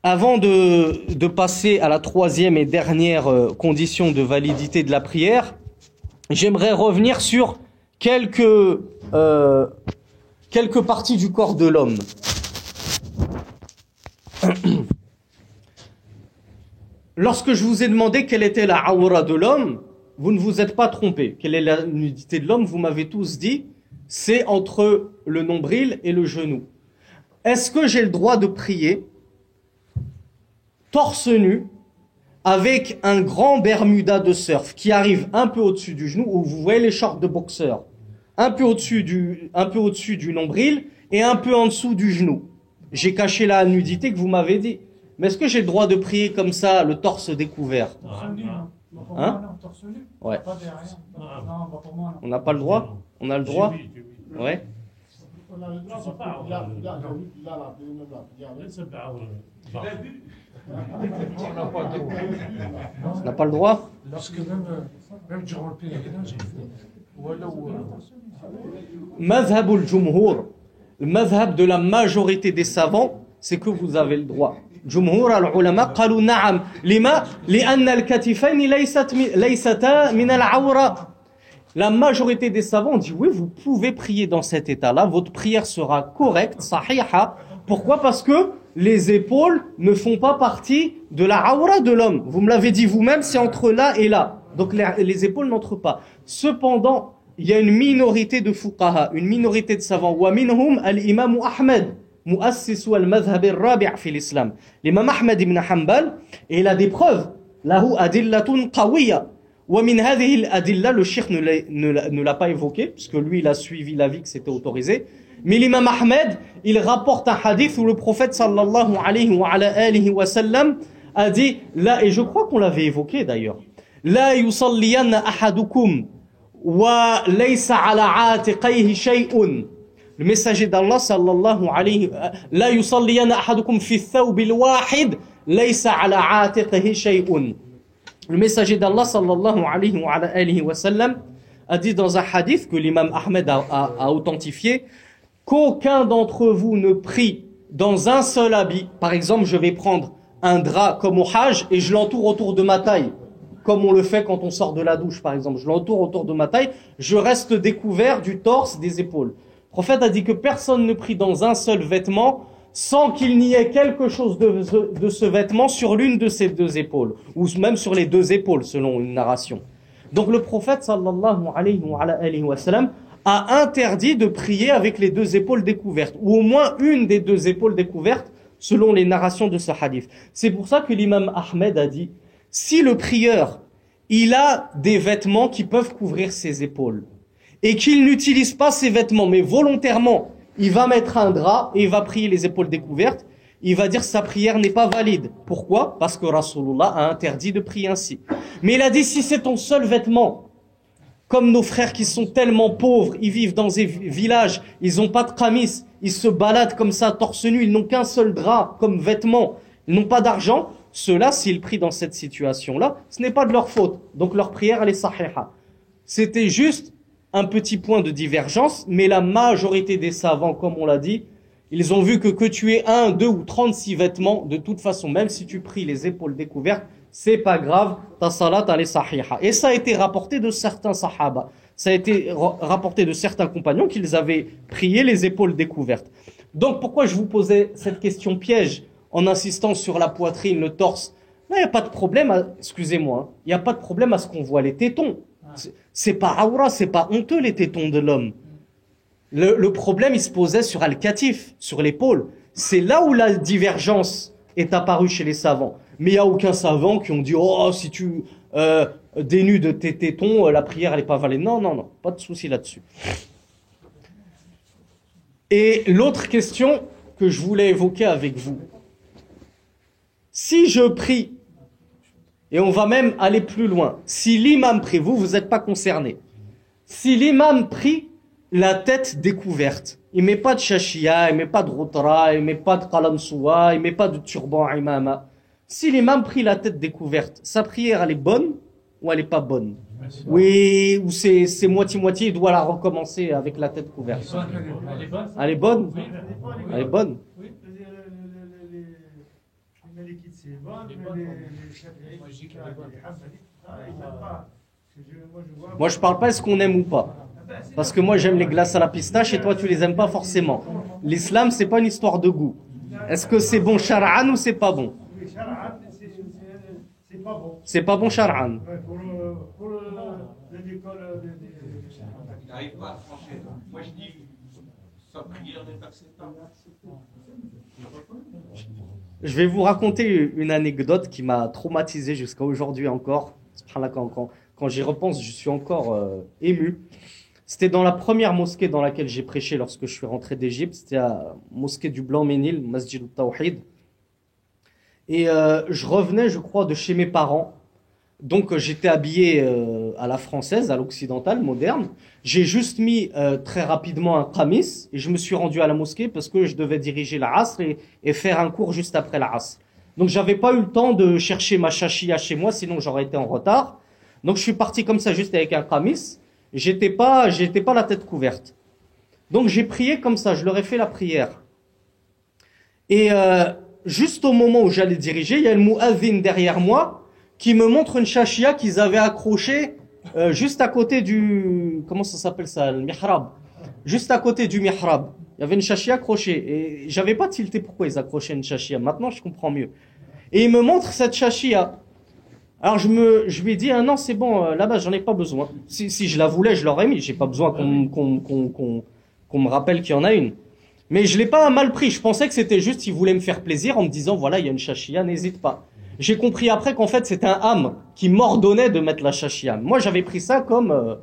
Avant de passer à la troisième et dernière condition de validité de la prière, j'aimerais revenir sur quelques parties du corps de l'homme. Lorsque je vous ai demandé quelle était la aura de l'homme, vous ne vous êtes pas trompé. Quelle est la nudité de l'homme? Vous m'avez tous dit, c'est entre le nombril et le genou. Est-ce que j'ai le droit de prier torse nu avec un grand bermuda de surf qui arrive un peu au-dessus du genou, où vous voyez les shorts de boxeur, un peu au-dessus du nombril et un peu en dessous du genou? J'ai caché la nudité que vous m'avez dit. Mais est-ce que j'ai le droit de prier comme ça, le torse découvert? Hein? Torse nu. Ouais. Pas derrière. Non, pour moi, non. On n'a pas le droit? On a le droit? Ouais. On a le droit, c'est pas. On n'a pas le droit? Lorsque même durant le pèlerinage, j'ai fait. Madhhabul Jumhur, le madhab de la majorité des savants, c'est que vous avez le droit. جمهور العلماء قالوا نعم لما لأن الكتفين ليستا من العورة. La majorité des savants dit oui, vous pouvez prier dans cet état-là, votre prière sera correcte, sahiha. Pourquoi? Parce que les épaules ne font pas partie de la aura de l'homme. Vous me l'avez dit vous-même, c'est entre là et là. Donc les épaules n'entrent pas. Cependant, il y a une minorité de fuqaha, une minorité de savants. Wa minhum al-imam Ahmed, muassisu al-madhhab ar-rabi' fi l'islam. L'imam Ahmed ibn Hanbal, et il a des preuves. Lahu adillatun qawiyya. ومن هذه الأدلة, le cheikh ne l'a pas évoqué, puisque lui il a suivi l'avis que c'était autorisé. Mais l'imam Ahmed, il rapporte un hadith où le prophète sallallahu alayhi wa sallam a dit, là, et je crois qu'on l'avait évoqué d'ailleurs, لا يصلين أحدكم وليس على عاتقيه شيء. Le messager d'Allah sallallahu alayhi لا يصلين أحدكم في الثوب الواحد ليس على عاتقه شيء. Le messager d'Allah sallallahu alayhi wa sallam a dit dans un hadith que l'imam Ahmed a authentifié qu'aucun d'entre vous ne prie dans un seul habit. Par exemple, je vais prendre un drap comme au Hajj et je l'entoure autour de ma taille, comme on le fait quand on sort de la douche par exemple. Je l'entoure autour de ma taille, je reste découvert du torse, des épaules. Le prophète a dit que personne ne prie dans un seul vêtement sans qu'il n'y ait quelque chose de ce vêtement sur l'une de ces deux épaules, ou même sur les deux épaules, selon une narration. Donc le prophète, sallallahu alayhi wa sallam, a interdit de prier avec les deux épaules découvertes, ou au moins une des deux épaules découvertes, selon les narrations de ce hadith. C'est pour ça que l'imam Ahmed a dit, si le prieur, il a des vêtements qui peuvent couvrir ses épaules, et qu'il n'utilise pas ces vêtements, mais volontairement, il va mettre un drap et il va prier les épaules découvertes, il va dire sa prière n'est pas valide. Pourquoi? Parce que Rasulullah a interdit de prier ainsi. Mais il a dit si c'est ton seul vêtement, comme nos frères qui sont tellement pauvres, ils vivent dans des villages, ils n'ont pas de qamis, ils se baladent comme ça torse nu, ils n'ont qu'un seul drap comme vêtement, ils n'ont pas d'argent, ceux-là, s'ils prient dans cette situation-là, ce n'est pas de leur faute. Donc leur prière, elle est sahiha. C'était juste un petit point de divergence, mais la majorité des savants, comme on l'a dit, ils ont vu que tu aies 1, 2 ou 36 vêtements, de toute façon, même si tu pries les épaules découvertes, c'est pas grave, ta salat elle est sahiha. Et ça a été rapporté de certains sahaba, ça a été rapporté de certains compagnons qu'ils avaient prié les épaules découvertes. Donc pourquoi je vous posais cette question piège en insistant sur la poitrine, le torse? Là, il n'y a pas de problème, excusez-moi, il n'y a pas de problème à ce qu'on voit les tétons. C'est pas aura, c'est pas honteux les tétons de l'homme. Le problème, il se posait sur al-katif, sur l'épaule. C'est là où la divergence est apparue chez les savants. Mais il n'y a aucun savant qui ont dit « Oh, si tu dénudes tes tétons, la prière, elle n'est pas valide. » Non, non, non, pas de souci là-dessus. Et l'autre question que je voulais évoquer avec vous. Si je prie, et on va même aller plus loin. Si l'imam prie, vous n'êtes pas concerné. Si l'imam prie la tête découverte, il met pas de shashia, il met pas de routra, il met pas de qalamsoua, il met pas de turban imama. Si l'imam prie la tête découverte, sa prière elle est bonne ou elle est pas bonne? Oui, ou c'est moitié-moitié, il doit la recommencer avec la tête couverte. Elle est bonne? Elle est bonne? Moi je parle pas est-ce qu'on aime ou pas, parce que moi j'aime les glaces à la pistache et toi tu les aimes pas forcément. L'islam c'est pas une histoire de goût. Est-ce que c'est bon shar'an ou c'est pas bon? C'est pas bon shar'an. Il n'arrive pas à trancher. Moi je dis sa prière n'est acceptable. Je vais vous raconter une anecdote qui m'a traumatisé jusqu'à aujourd'hui encore. Quand j'y repense, je suis encore ému. C'était dans la première mosquée dans laquelle j'ai prêché lorsque je suis rentré d'Égypte. C'était à la mosquée du Blanc-Ménil, Masjid al-Tawhid. Et je revenais, je crois, de chez mes parents. Donc j'étais habillé à la française, à l'occidentale, moderne. J'ai juste mis très rapidement un qamis et je me suis rendu à la mosquée parce que je devais diriger la Asr et faire un cours juste après la Asr. Donc j'avais pas eu le temps de chercher ma shashia chez moi, sinon j'aurais été en retard. Donc je suis parti comme ça juste avec un qamis. J'étais pas la tête couverte. Donc j'ai prié comme ça, je leur ai fait la prière. Et juste au moment où j'allais diriger, il y a le mu'adhin derrière moi qui me montre une shashia qu'ils avaient accrochée juste à côté du... Comment ça s'appelle ça? Le mihrab. Juste à côté du mihrab. Il y avait une shashia accrochée. Et j'avais pas tilté pourquoi ils accrochaient une shashia. Maintenant, je comprends mieux. Et il me montre cette shashia. Alors je lui ai dit, ah non, c'est bon, là-bas, j'en ai pas besoin. Si je la voulais, je l'aurais mis. J'ai pas besoin qu'on me rappelle qu'il y en a une. Mais je l'ai pas mal pris. Je pensais que c'était juste, il voulait me faire plaisir en me disant, voilà, il y a une shashia, n'hésite pas. J'ai compris après qu'en fait, c'était un âme qui m'ordonnait de mettre la shashia. Moi, j'avais pris ça comme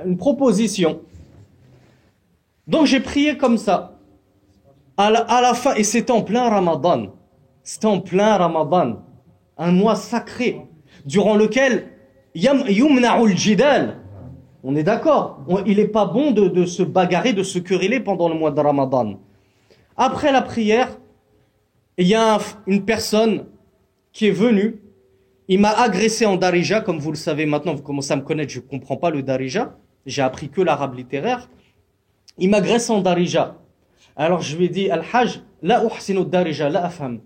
une proposition. Donc, j'ai prié comme ça. À la fin, et c'était en plein Ramadan. C'était en plein Ramadan. Un mois sacré, durant lequel yumna'ul jidal. On est d'accord. Il n'est pas bon de se bagarrer, de se quereller pendant le mois de Ramadan. Après la prière, il y a une personne qui est venue. Il m'a agressé en darija, comme vous le savez maintenant, vous commencez à me connaître, je ne comprends pas le darija. J'ai appris que l'arabe littéraire. Il m'agresse en darija. Alors je lui ai dit, Al-Hajj, la uhsinu darija, la afham.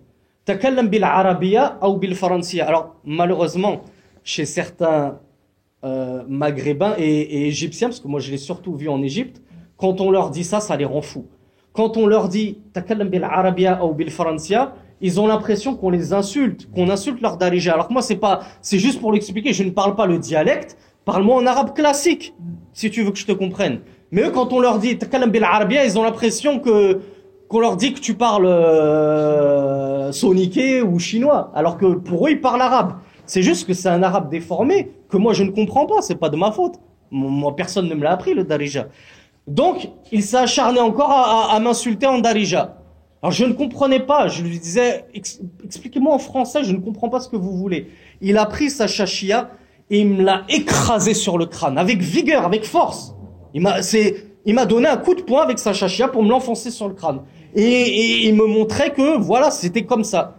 Takallam bil arabiya ou bil faransiya. Alors malheureusement, chez certains maghrébins et égyptiens, parce que moi je l'ai surtout vu en Égypte, quand on leur dit ça, ça les rend fous. Quand on leur dit takallam bil arabiya ou bil faransiya, ils ont l'impression qu'on les insulte, qu'on insulte leur darija. Alors que moi c'est juste pour l'expliquer, je ne parle pas le dialecte, parle-moi en arabe classique, si tu veux que je te comprenne. Mais eux, quand on leur dit takallam bil arabiya, ils ont l'impression qu'on leur dit que tu parles soniqué ou chinois, alors que pour eux, ils parlent arabe. C'est juste que c'est un arabe déformé que moi je ne comprends pas, c'est pas de ma faute. Moi, personne ne me l'a appris, le darija. Donc, il s'est acharné encore à m'insulter en darija. Alors, je ne comprenais pas, je lui disais, expliquez-moi en français, je ne comprends pas ce que vous voulez. Il a pris sa shashia et il me l'a écrasé sur le crâne, avec vigueur, avec force. Il m'a donné un coup de poing avec sa shashia pour me l'enfoncer sur le crâne. Et il me montrait que, voilà, c'était comme ça.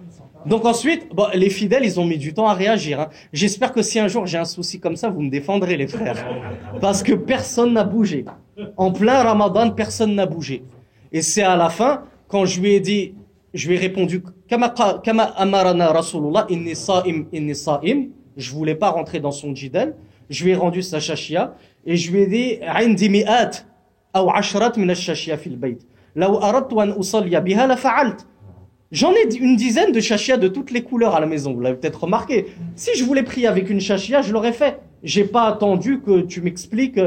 Donc ensuite, les fidèles, ils ont mis du temps à réagir. Hein. J'espère que si un jour j'ai un souci comme ça, vous me défendrez, les frères. Parce que personne n'a bougé. En plein Ramadan, personne n'a bougé. Et c'est à la fin, quand je lui ai dit, je lui ai répondu, Kama amarana Rasulullah, inni sa'im. Je voulais pas rentrer dans son jidal. Je lui ai rendu sa shashia. Et je lui ai dit, Indi mi'at, ou ashrat min ash-shashia fil bayt. Law aradtu an usalliya biha la fa'alt. J'en ai une dizaine de shashia de toutes les couleurs à la maison, vous l'avez peut-être remarqué. Si je voulais prier avec une shashia, je l'aurais fait. J'ai pas attendu que tu m'expliques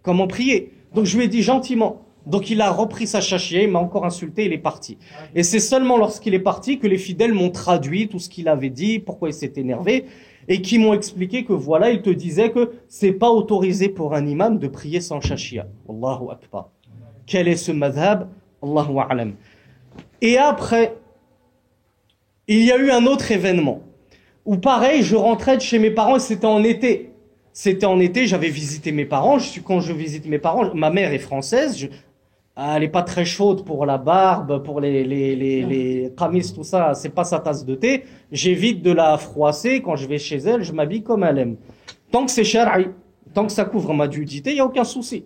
comment prier. Donc je lui ai dit gentiment. Donc il a repris sa shashia, il m'a encore insulté, il est parti. Et c'est seulement lorsqu'il est parti que les fidèles m'ont traduit tout ce qu'il avait dit, pourquoi il s'est énervé, et qui m'ont expliqué que voilà, il te disait que c'est pas autorisé pour un imam de prier sans shashia. Allahu Akbar. Quel est ce madhab? Allahu a'lam. Et après, il y a eu un autre événement où pareil, je rentrais de chez mes parents et c'était en été. C'était en été, j'avais visité mes parents. Quand je visite mes parents, ma mère est française. Elle est pas très chaude pour la barbe, pour les qamis, tout ça. C'est pas sa tasse de thé. J'évite de la froisser. Quand je vais chez elle, je m'habille comme elle aime. Tant que c'est shar'i, tant que ça couvre ma nudité, il y a aucun souci.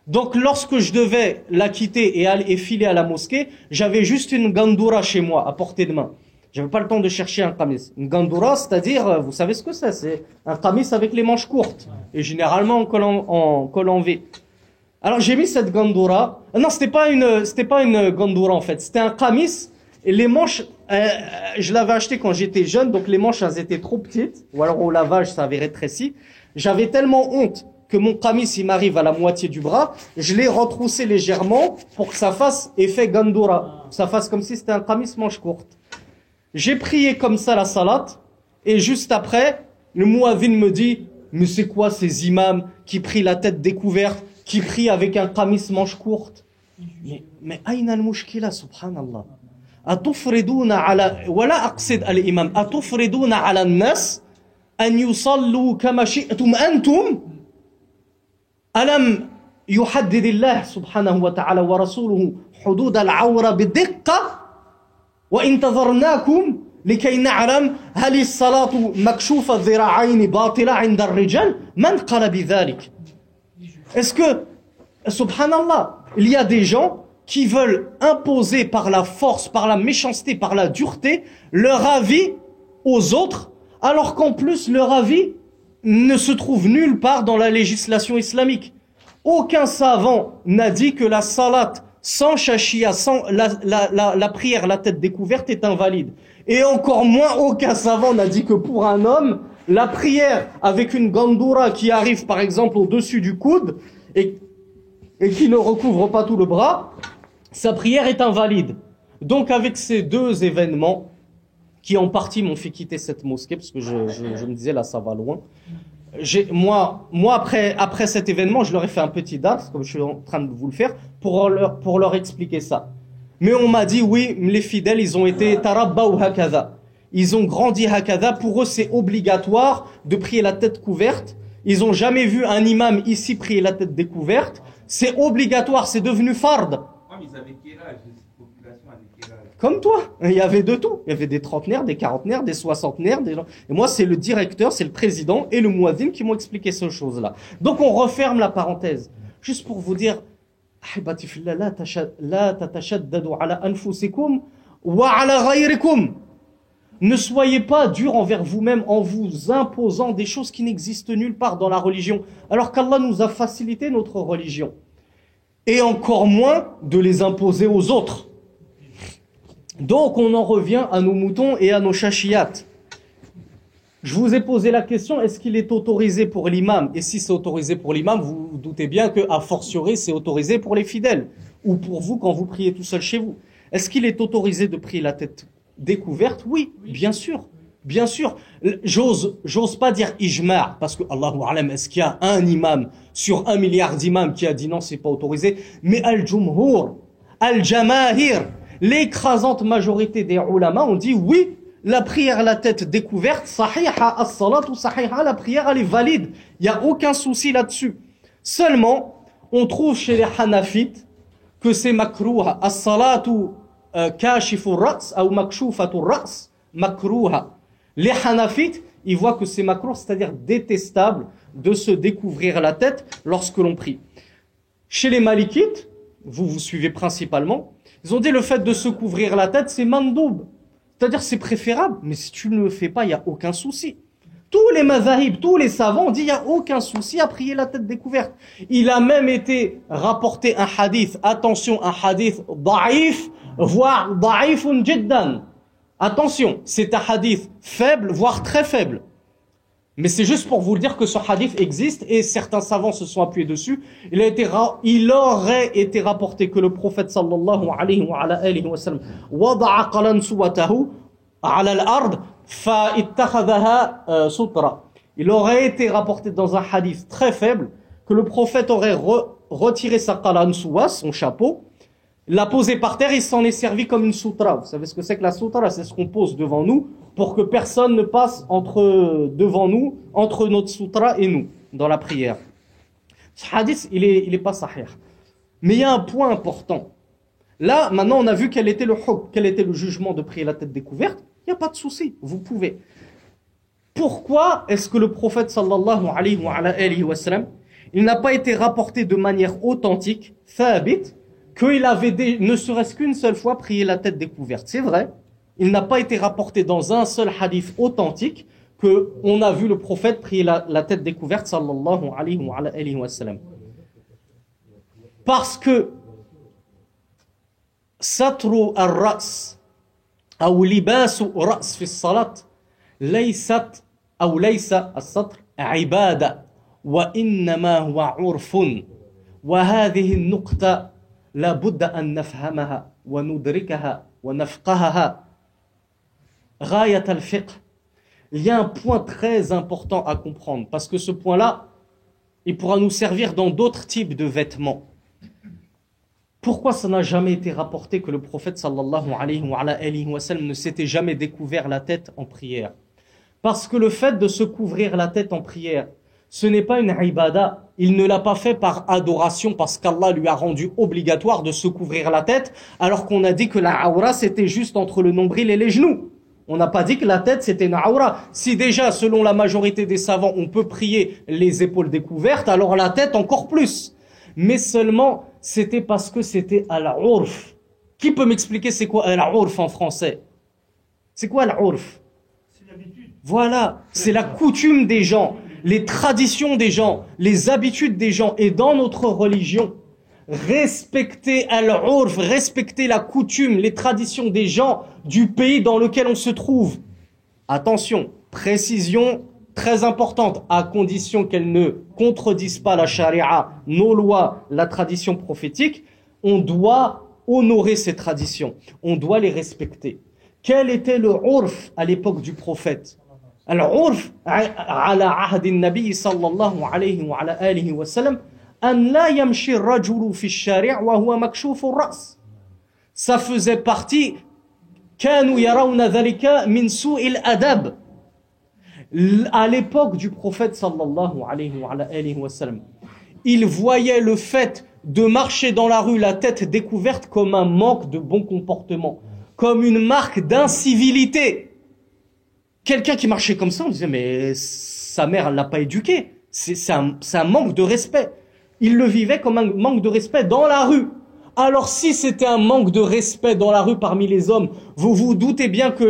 Donc, lorsque je devais la quitter et filer à la mosquée, j'avais juste une gandoura chez moi, à portée de main. J'avais pas le temps de chercher un qamis. Une gandoura, c'est-à-dire, vous savez ce que c'est un qamis avec les manches courtes. Et généralement en col en V. Alors, j'ai mis cette gandoura. Non, c'était pas une gandoura, en fait. C'était un qamis. Et les manches, je l'avais acheté quand j'étais jeune, donc les manches, elles étaient trop petites. Ou alors au lavage, ça avait rétréci. J'avais tellement honte que mon qamis, il m'arrive à la moitié du bras, je l'ai retroussé légèrement pour que ça fasse effet gandoura. Que ça fasse comme si c'était un qamis manche courte. J'ai prié comme ça la salat, et juste après, le muadhin me dit, mais c'est quoi ces imams qui prient la tête découverte, qui prient avec un qamis manche courte? Mais aïna al-mushkila, subhanallah. Atufriduna ala, wala aqsid al-imam, atufriduna ala an-nas, an yusallu kama shi'tum antum, ألم يحدد الله سبحانه وتعالى ورسوله حدود العورة بدقة وانتظرناكم لكي نعلم هل الصلاة مكشوف الذراعين باطلة عند الرجال من قال بذلك. Est-ce que Subhanallah, il y a des gens qui veulent imposer par la force, par la méchanceté, par la dureté, leur avis aux autres, alors qu'en plus leur avis ne se trouve nulle part dans la législation islamique. Aucun savant n'a dit que la salat sans shashia, sans la prière la tête découverte est invalide. Et encore moins, aucun savant n'a dit que pour un homme, la prière avec une gandoura qui arrive par exemple au-dessus du coude et qui ne recouvre pas tout le bras, sa prière est invalide. Donc avec ces deux événements, qui en partie m'ont fait quitter cette mosquée, parce que je me disais là ça va loin, moi après cet événement, je leur ai fait un petit dars, comme je suis en train de vous le faire, pour leur expliquer ça. Mais on m'a dit, oui, les fidèles, ils ont été tarabbaou hakada. Ils ont grandi hakada. Pour eux, c'est obligatoire de prier la tête couverte. Ils ont jamais vu un imam ici prier la tête découverte. C'est obligatoire, c'est devenu fard. mais ils avaient quel âge? Cette population avait quel âge? Comme toi, il y avait de tout. Il y avait des trentenaires, des quarantenaires, des soixantenaires. Des gens. Et moi, c'est le directeur, c'est le président et le muazzin qui m'ont expliqué ces choses-là. Donc, on referme la parenthèse. Juste pour vous dire, أحبتي في الله لا تتشددوا على أنفسكم وعلى غيركم. Ne soyez pas durs envers vous-même en vous imposant des choses qui n'existent nulle part dans la religion, alors qu'Allah nous a facilité notre religion. Et encore moins de les imposer aux autres. Donc on en revient à nos moutons et à nos chachiyat. Je vous ai posé la question, est-ce qu'il est autorisé pour l'imam? Et si c'est autorisé pour l'imam, vous vous doutez bien que, a fortiori, c'est autorisé pour les fidèles. Ou pour vous quand vous priez tout seul chez vous. Est-ce qu'il est autorisé de prier la tête découverte? Oui, bien sûr. Bien sûr. J'ose pas dire ijma', parce que, Allahu a'lam, est-ce qu'il y a un imam sur 1 milliard d'imams qui a dit non, c'est pas autorisé? Mais al-jumhur, al-jamahir, l'écrasante majorité des ulama ont dit oui, la prière la tête découverte, sahiha as-salat ou sahiha, la prière elle est valide. Il n'y a aucun souci là-dessus. Seulement, on trouve chez les hanafites que c'est makrouha. As-salatu kashifu ar-ra's ou makshufatu ar-ra's makrouha. Les hanafites, ils voient que c'est makrouh, c'est-à-dire détestable de se découvrir la tête lorsque l'on prie. Chez les malikites, vous suivez principalement, ils ont dit le fait de se couvrir la tête, c'est mandoub. C'est-à-dire c'est préférable, mais si tu ne le fais pas, il n'y a aucun souci. Tous les mazahib, tous les savants ont dit il n'y a aucun souci à prier la tête découverte. Il a même été rapporté un hadith, attention, un hadith da'if, voire da'ifun jiddan. Attention, c'est un hadith faible, voire très faible. Mais c'est juste pour vous le dire que ce hadith existe et certains savants se sont appuyés dessus. Il aurait été rapporté que le prophète sallallahu alayhi wa sallam wada'a qalansuwatahu ala al-ard fa ittakhadhaha sutra. Il aurait été rapporté dans un hadith très faible que le prophète aurait retiré sa qalansuwa, son chapeau, l'a posé par terre et s'en est servi comme une sutra. Vous savez ce que c'est que la sutra? C'est ce qu'on pose devant nous pour que personne ne passe devant nous, entre notre sutra et nous, dans la prière. Ce hadith, il est pas sahih. Mais il y a un point important. Là, maintenant, on a vu quel était le jugement de prier la tête découverte. Il n'y a pas de souci, vous pouvez. Pourquoi est-ce que le prophète sallallahu alayhi wa sallam, il n'a pas été rapporté de manière authentique, thabit, qu'il avait ne serait-ce qu'une seule fois prié la tête découverte? C'est vrai. Il n'a pas été rapporté dans un seul hadith authentique que on a vu le prophète prier la tête découverte sallallahu alayhi wa sallam. Parce que satru ar-ra's ou libasu ra's fi as-salat laysat ou laysa as-satr ibada wa innama huwa 'urfun wa hadhihi an-nuqta la budda an nafhamaha wa nudrikaha wa nafqahaha. Il y a un point très important à comprendre, parce que ce point-là, il pourra nous servir dans d'autres types de vêtements. Pourquoi ça n'a jamais été rapporté que le prophète sallallahu alayhi wa sallam ne s'était jamais découvert la tête en prière? Parce que le fait de se couvrir la tête en prière, ce n'est pas une ibada. Il ne l'a pas fait par adoration, parce qu'Allah lui a rendu obligatoire de se couvrir la tête, alors qu'on a dit que la aura c'était juste entre le nombril et les genoux. On n'a pas dit que la tête c'était une aura. Si déjà, selon la majorité des savants, on peut prier les épaules découvertes, alors la tête encore plus. mais seulement c'était parce que c'était al-urf. Qui peut m'expliquer c'est quoi al-urf en français? C'est quoi al-urf? C'est l'habitude. Voilà, c'est la coutume des gens, les traditions des gens, les habitudes des gens. Et dans notre religion, respecter al-urf, respecter la coutume, les traditions des gens du pays dans lequel on se trouve. Attention, précision très importante, à condition qu'elle ne contredise pas la charia, nos lois, la tradition prophétique, on doit honorer ces traditions, on doit les respecter. Quel était le urf à l'époque du prophète? Al-urf, ala ahdi nabi sallallahu alayhi wa ala alihi wa sallam, an la yamshi ar-rajulu fi ash-shari' wa huwa makshufu ar-ra's. Ça faisait partie, kanu yarawna dhalika min su'il adab. À l'époque du prophète sallallahu alayhi wa alayhi wa sallam, il voyait le fait de marcher dans la rue la tête découverte comme un manque de bon comportement, comme une marque d'incivilité. Quelqu'un qui marchait comme ça, on disait mais sa mère elle l'a pas éduqué, c'est un manque de respect. Il le vivait comme un manque de respect dans la rue. Alors si c'était un manque de respect dans la rue parmi les hommes, vous vous doutez bien que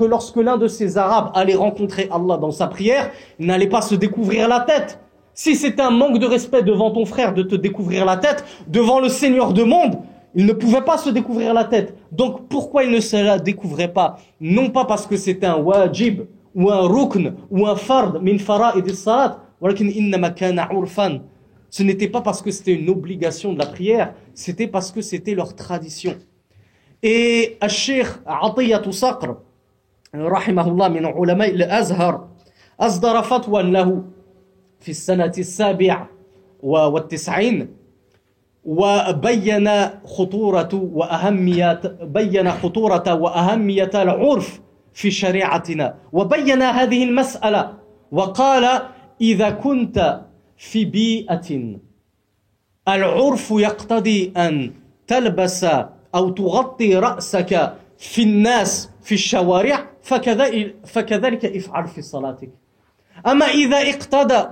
lorsque l'un de ces Arabes allait rencontrer Allah dans sa prière, il n'allait pas se découvrir la tête. Si c'était un manque de respect devant ton frère de te découvrir la tête, devant le Seigneur du monde, il ne pouvait pas se découvrir la tête. Donc pourquoi il ne se la découvrait pas? Non pas parce que c'était un wajib, ou un rukn, ou un fard min fara'id as-salat, walakin innama kana urfan. Ce n'était pas parce que c'était une obligation de la prière, c'était parce que c'était leur tradition. Et Al-Sheikh Atiyatu Saqr, rahimahullah, min ulama al-Azhar, أصدر فتوى له في السنة 97 وبين خطورة وأهمية العرف في شريعتنا وبين هذه المسألة وقال إذا كنت في بيئة العرف يقتضي أن تلبس أو تغطي رأسك في الناس في الشوارع فكذلك افعل في صلاتك. أما إذا اقتضى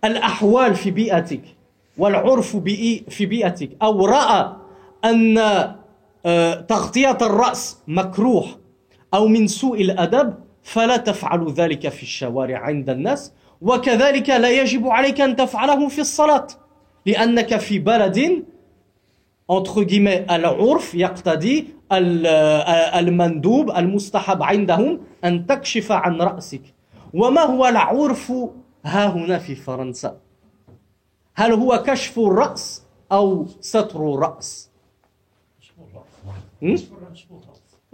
الأحوال في بيئتك والعرف في بيئتك أو رأى أن تغطية الرأس مكروه أو من سوء الأدب فلا تفعل ذلك في الشوارع عند الناس وكذلك لا يجب عليك أن تفعله في الصلاة لأنك في بلد entre guillemets العرف يقتضي المندوب المستحب عندهم أن تكشف عن رأسك. وما هو العرف ها هنا في فرنسا؟ هل هو كشف الرأس أو ستر الرأس؟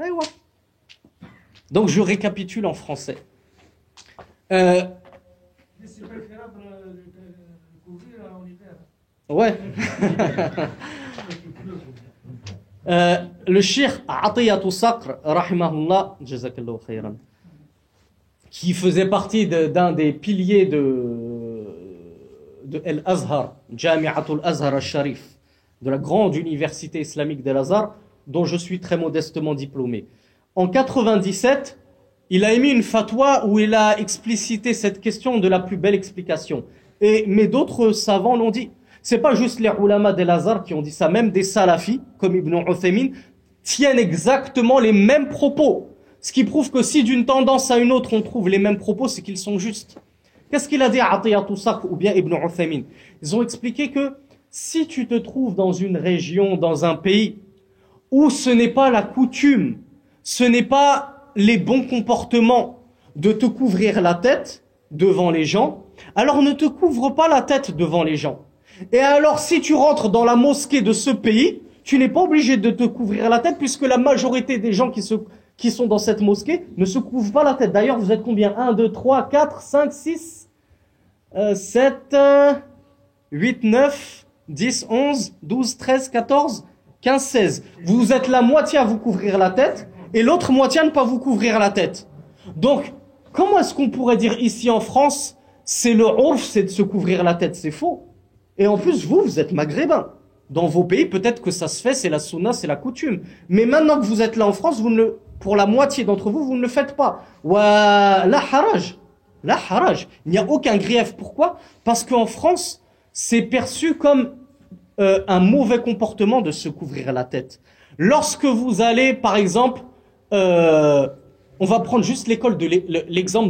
أيوة. Donc je récapitule en français. Mais c'est préférable de couvrir en hiver. Ouais. Le Cheikh Atiyatu Saqr, rahimahullah, jazakallahu khayran, qui faisait partie d'un des piliers de Al-Azhar, Jami'atul Azhar al-Sharif, de la grande université islamique d'Al-Azhar, dont je suis très modestement diplômé. En 97, il a émis une fatwa où il a explicité cette question de la plus belle explication. Mais d'autres savants l'ont dit. C'est pas juste les ulama d'Al-Azhar qui ont dit ça, même des salafis, comme Ibn Uthaymin, tiennent exactement les mêmes propos. Ce qui prouve que si d'une tendance à une autre on trouve les mêmes propos, c'est qu'ils sont justes. Qu'est-ce qu'il a dit à Atiyatu Saqr ou bien Ibn Uthaymin? Ils ont expliqué que si tu te trouves dans une région, dans un pays, où ce n'est pas la coutume, ce n'est pas les bons comportements de te couvrir la tête devant les gens, alors ne te couvre pas la tête devant les gens. Et alors si tu rentres dans la mosquée de ce pays, tu n'es pas obligé de te couvrir la tête puisque la majorité des gens qui sont dans cette mosquée ne se couvrent pas la tête. D'ailleurs, vous êtes combien? 1, 2, 3, 4, 5, 6, 7, 8, 9, 10, 11, 12, 13, 14, 15, 16. Vous êtes la moitié à vous couvrir la tête et l'autre moitié à ne pas vous couvrir la tête. Donc, comment est-ce qu'on pourrait dire ici en France, c'est le urf, c'est de se couvrir la tête? C'est faux. Et en plus, vous êtes maghrébins. Dans vos pays, peut-être que ça se fait, c'est la sunna, c'est la coutume. Mais maintenant que vous êtes là en France, pour la moitié d'entre vous, vous ne le faites pas. Wa la haraj. La haraj. Il n'y a aucun grief. Pourquoi? Parce qu'en France, c'est perçu comme un mauvais comportement de se couvrir la tête. Lorsque vous allez, par exemple, on va prendre juste l'exemple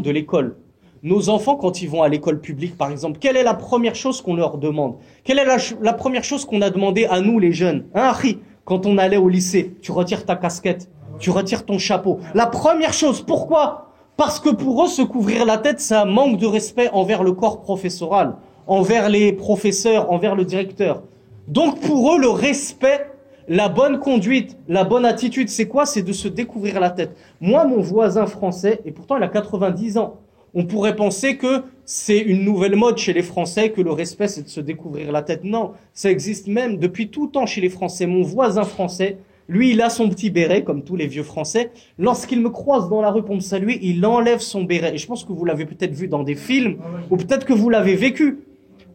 de l'école. Nos enfants, quand ils vont à l'école publique, par exemple, quelle est la première chose qu'on leur demande? Quelle est la première chose qu'on a demandé à nous, les jeunes? Hein, Harry, quand on allait au lycée, tu retires ta casquette, tu retires ton chapeau. La première chose, pourquoi? Parce que pour eux, se couvrir la tête, c'est un manque de respect envers le corps professoral, envers les professeurs, envers le directeur. Donc pour eux, le respect, la bonne conduite, la bonne attitude, c'est quoi? C'est de se découvrir la tête. Moi, mon voisin français, et pourtant il a 90 ans, on pourrait penser que c'est une nouvelle mode chez les Français, que le respect c'est de se découvrir la tête. Non, ça existe même depuis tout temps chez les Français. Mon voisin français, lui, il a son petit béret, comme tous les vieux Français. Lorsqu'il me croise dans la rue pour me saluer, il enlève son béret. Et je pense que vous l'avez peut-être vu dans des films, ou peut-être que vous l'avez vécu.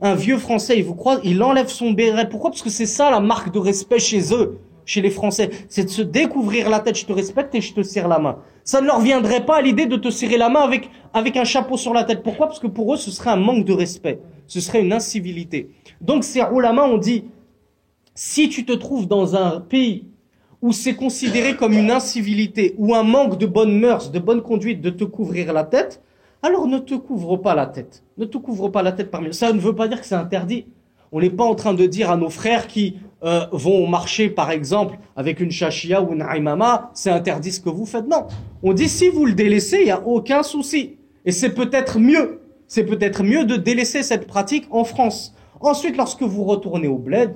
Un vieux Français, il vous croise, il enlève son béret. Pourquoi? Parce que c'est ça la marque de respect chez eux, chez les Français. C'est de se découvrir la tête. Je te respecte et je te serre la main. Ça ne leur viendrait pas à l'idée de te serrer la main avec un chapeau sur la tête. Pourquoi? Parce que pour eux, ce serait un manque de respect. Ce serait une incivilité. Donc ces ulama ont dit, si tu te trouves dans un pays où c'est considéré comme une incivilité ou un manque de bonnes mœurs, de bonne conduite de te couvrir la tête, alors ne te couvre pas la tête. Ne te couvre pas la tête parmi eux. Ça ne veut pas dire que c'est interdit. On n'est pas en train de dire à nos frères qui vont marcher, par exemple, avec une shashia ou une imama, c'est interdit ce que vous faites. Non. On dit, si vous le délaissez, il n'y a aucun souci. Et c'est peut-être mieux. C'est peut-être mieux de délaisser cette pratique en France. Ensuite, lorsque vous retournez au bled,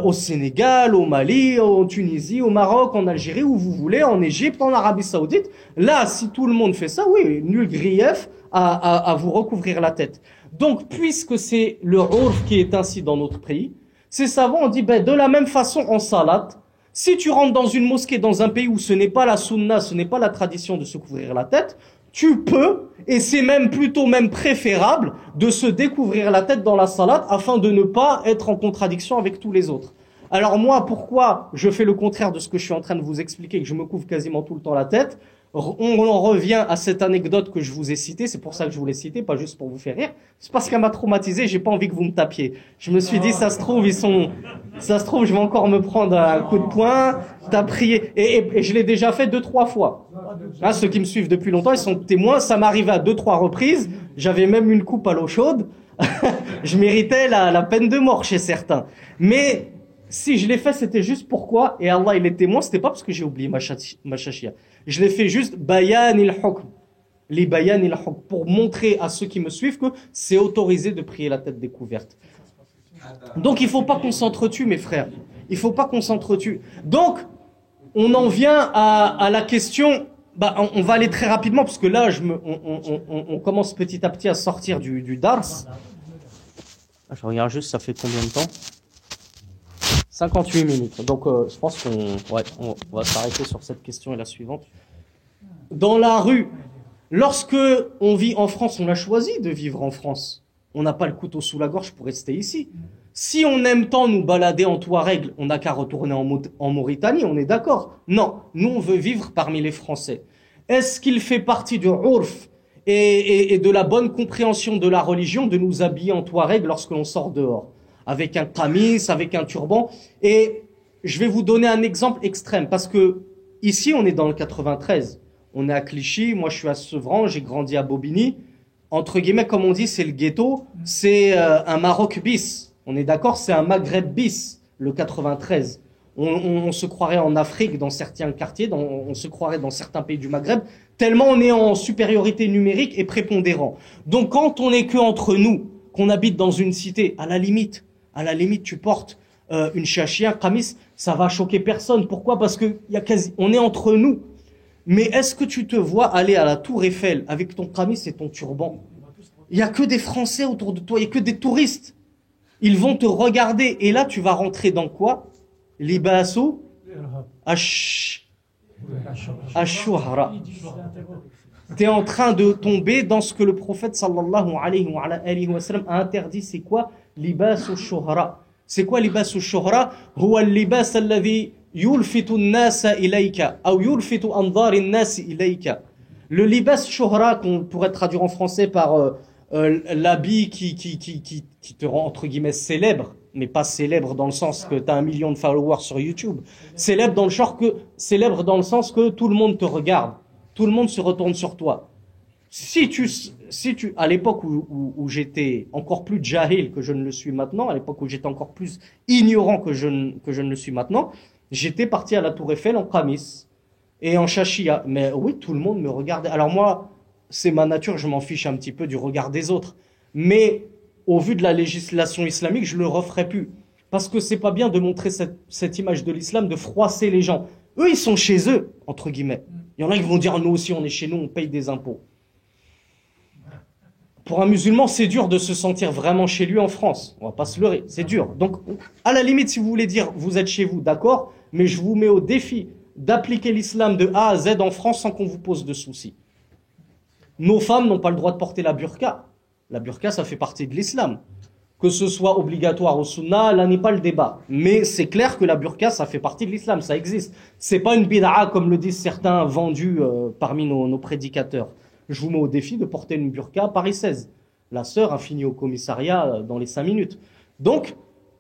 au Sénégal, au Mali, en Tunisie, au Maroc, en Algérie, où vous voulez, en Égypte, en Arabie Saoudite, là, si tout le monde fait ça, oui, nul grief à vous recouvrir la tête. Donc, puisque c'est le urf qui est ainsi dans notre pays, ces savants ont dit, de la même façon en salat, si tu rentres dans une mosquée dans un pays où ce n'est pas la sunna, ce n'est pas la tradition de se couvrir la tête, tu peux, et c'est même plutôt même préférable, de se découvrir la tête dans la salat afin de ne pas être en contradiction avec tous les autres. Alors moi, pourquoi je fais le contraire de ce que je suis en train de vous expliquer, que je me couvre quasiment tout le temps la tête? On en revient à cette anecdote que je vous ai citée, c'est pour ça que je vous l'ai citée, pas juste pour vous faire rire. C'est parce qu'elle m'a traumatisé, j'ai pas envie que vous me tapiez. Je me suis dit, ça se trouve, je vais encore me prendre un coup de poing, t'as prié. Et je l'ai déjà fait 2-3 fois. Hein, ceux qui me suivent depuis longtemps, ils sont témoins, ça m'arrivait à 2-3 reprises, j'avais même une coupe à l'eau chaude, je méritais la peine de mort chez certains. Mais, si je l'ai fait, c'était juste pourquoi, et Allah il est témoin, c'était pas parce que j'ai oublié ma shashia. Je l'ai fait juste bayan il-hukm. Les bayan il-hukm. Pour montrer à ceux qui me suivent que c'est autorisé de prier la tête découverte. Donc il faut pas qu'on s'entretue, mes frères. Il faut pas qu'on s'entretue. Donc, on en vient à la question, on va aller très rapidement, parce que là, on commence petit à petit à sortir du dars. Je regarde juste, ça fait combien de temps? 58 minutes. Donc, je pense on va s'arrêter sur cette question et la suivante. Dans la rue, lorsque on vit en France, on a choisi de vivre en France. On n'a pas le couteau sous la gorge pour rester ici. Si on aime tant nous balader en Touareg, on n'a qu'à retourner en Mauritanie, on est d'accord? Non, nous on veut vivre parmi les Français. Est-ce qu'il fait partie du urf et de la bonne compréhension de la religion de nous habiller en Touareg lorsque l'on sort dehors? Avec un qamis, avec un turban. Et je vais vous donner un exemple extrême, parce que ici, on est dans le 93. On est à Clichy, moi je suis à Sevran, j'ai grandi à Bobigny. Entre guillemets, comme on dit, c'est le ghetto, c'est un Maroc bis. On est d'accord, c'est un Maghreb bis, le 93. On se croirait en Afrique dans certains quartiers, on se croirait dans certains pays du Maghreb, tellement on est en supériorité numérique et prépondérant. Donc quand on n'est que entre nous, qu'on habite dans une cité, à la limite, tu portes une shashia, un qamis, ça va choquer personne. Pourquoi? Parce que on est entre nous. Mais est-ce que tu te vois aller à la Tour Eiffel avec ton qamis et ton turban? Il y a que des Français autour de toi, il y a que des touristes. Ils vont te regarder et là tu vas rentrer dans quoi? Libasu ash-shuhra. Tu es en train de tomber dans ce que le prophète sallallahu alayhi wa sallam a interdit. C'est quoi? Libasu shuhra. C'est quoi libasu shuhra? Huwa al-libas alladhi yulfitu an-nasa ilayka ou yulfitu anzar an-nas ilayka. Le libas shuhra, qu'on pourrait traduire en français par l'habit qui te rend entre guillemets célèbre, mais pas célèbre dans le sens que tu as 1 million de followers sur YouTube. Célèbre dans le sens que tout le monde te regarde, tout le monde se retourne sur toi. Si tu, à l'époque où j'étais encore plus jahil que je ne le suis maintenant, à l'époque où j'étais encore plus ignorant que je ne le suis maintenant, j'étais parti à la Tour Eiffel en qamis et en chachia. Mais oui, tout le monde me regardait. Alors moi, c'est ma nature, je m'en fiche un petit peu du regard des autres. Mais au vu de la législation islamique, je le referai plus. Parce que c'est pas bien de montrer cette image de l'islam, de froisser les gens. Eux, ils sont chez eux, entre guillemets. Il y en a qui vont dire, nous aussi, on est chez nous, on paye des impôts. Pour un musulman, c'est dur de se sentir vraiment chez lui en France. On va pas se leurrer, c'est dur. Donc, à la limite, si vous voulez dire, vous êtes chez vous, d'accord, mais je vous mets au défi d'appliquer l'islam de A à Z en France sans qu'on vous pose de soucis. Nos femmes n'ont pas le droit de porter la burqa. La burqa, ça fait partie de l'islam. Que ce soit obligatoire au sunnah, là n'est pas le débat. Mais c'est clair que la burqa, ça fait partie de l'islam, ça existe. C'est pas une bid'a comme le disent certains vendus parmi nos prédicateurs. Je vous mets au défi de porter une burqa à Paris 16. La sœur a fini au commissariat dans les 5 minutes. Donc,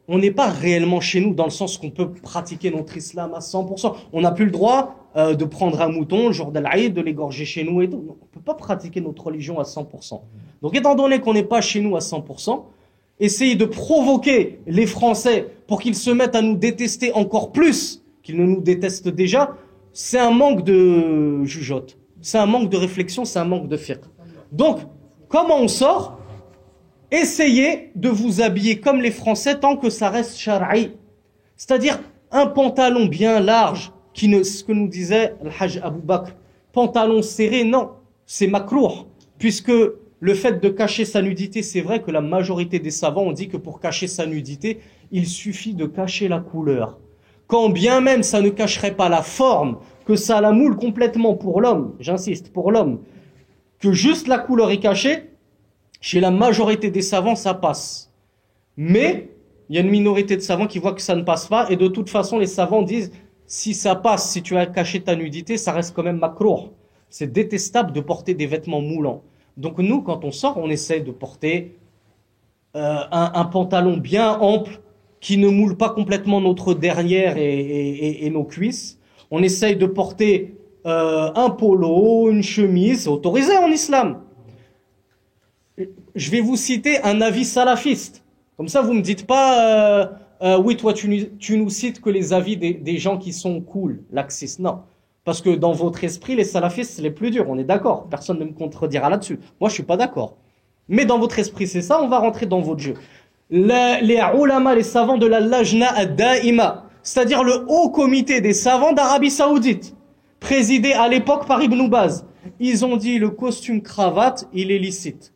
on n'est pas réellement chez nous dans le sens qu'on peut pratiquer notre islam à 100%. On n'a plus le droit de prendre un mouton le jour d'Al-Aïd, de l'égorger chez nous et tout. On ne peut pas pratiquer notre religion à 100%. Donc, étant donné qu'on n'est pas chez nous à 100%, essayer de provoquer les Français pour qu'ils se mettent à nous détester encore plus qu'ils ne nous détestent déjà, c'est un manque de jugeote. C'est un manque de réflexion, c'est un manque de fiqh. Donc, comment on sort? Essayez de vous habiller comme les Français tant que ça reste shar'i. C'est-à-dire un pantalon bien large, ce que nous disait le Hajj Abou Bakr. Pantalon serré, non, c'est makrouh. Puisque le fait de cacher sa nudité, c'est vrai que la majorité des savants ont dit que pour cacher sa nudité, il suffit de cacher la couleur. Quand bien même ça ne cacherait pas la forme, que ça la moule complètement pour l'homme, j'insiste, pour l'homme, que juste la couleur est cachée, chez la majorité des savants, ça passe. Mais, il y a une minorité de savants qui voient que ça ne passe pas, et de toute façon, les savants disent, si ça passe, si tu as caché ta nudité, ça reste quand même makrouh. C'est détestable de porter des vêtements moulants. Donc nous, quand on sort, on essaie de porter un pantalon bien ample, qui ne moule pas complètement notre derrière et nos cuisses. On essaye de porter un polo, une chemise, c'est autorisé en islam. Je vais vous citer un avis salafiste. Comme ça, vous me dites pas, oui, toi, tu nous cites que les avis des gens qui sont cool, laxistes. Non. Parce que dans votre esprit, les salafistes, c'est les plus durs. On est d'accord. Personne ne me contredira là-dessus. Moi, je suis pas d'accord. Mais dans votre esprit, c'est ça. On va rentrer dans votre jeu. Les ulama, les savants de la Lajna ad-Da'ima, c'est-à-dire le haut comité des savants d'Arabie Saoudite, présidé à l'époque par Ibn Baz, ils ont dit le costume cravate, il est licite.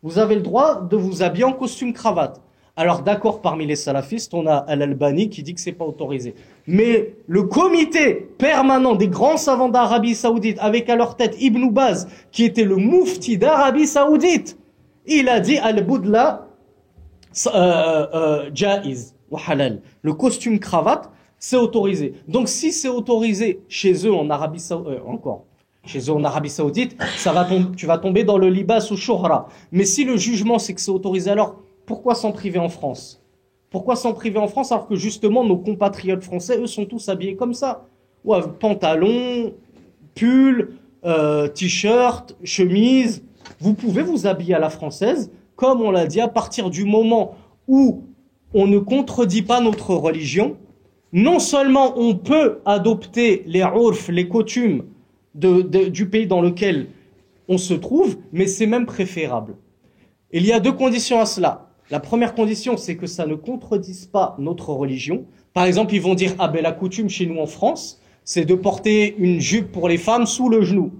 Vous avez le droit de vous habiller en costume cravate. Alors d'accord, parmi les salafistes, on a Al-Albani qui dit que c'est pas autorisé. Mais le comité permanent des grands savants d'Arabie Saoudite, avec à leur tête Ibn Baz, qui était le moufti d'Arabie Saoudite, il a dit Al-Budla Jaiz wa halal. Le costume cravate, c'est autorisé. Donc si c'est autorisé chez eux en Arabie Saoudite, chez eux en Arabie Saoudite, tu vas tomber dans le libas ou shuhra. Mais si le jugement c'est que c'est autorisé, alors pourquoi s'en priver en France? Pourquoi s'en priver en France alors que justement nos compatriotes français, eux, sont tous habillés comme ça? Ouais, pantalon, pull, t-shirt, chemise. Vous pouvez vous habiller à la française, comme on l'a dit, à partir du moment où on ne contredit pas notre religion. Non seulement on peut adopter les urf, les coutumes du pays dans lequel on se trouve, mais c'est même préférable. Il y a 2 conditions à cela. La première condition, c'est que ça ne contredise pas notre religion. Par exemple, ils vont dire, ah ben la coutume chez nous en France, c'est de porter une jupe pour les femmes sous le genou.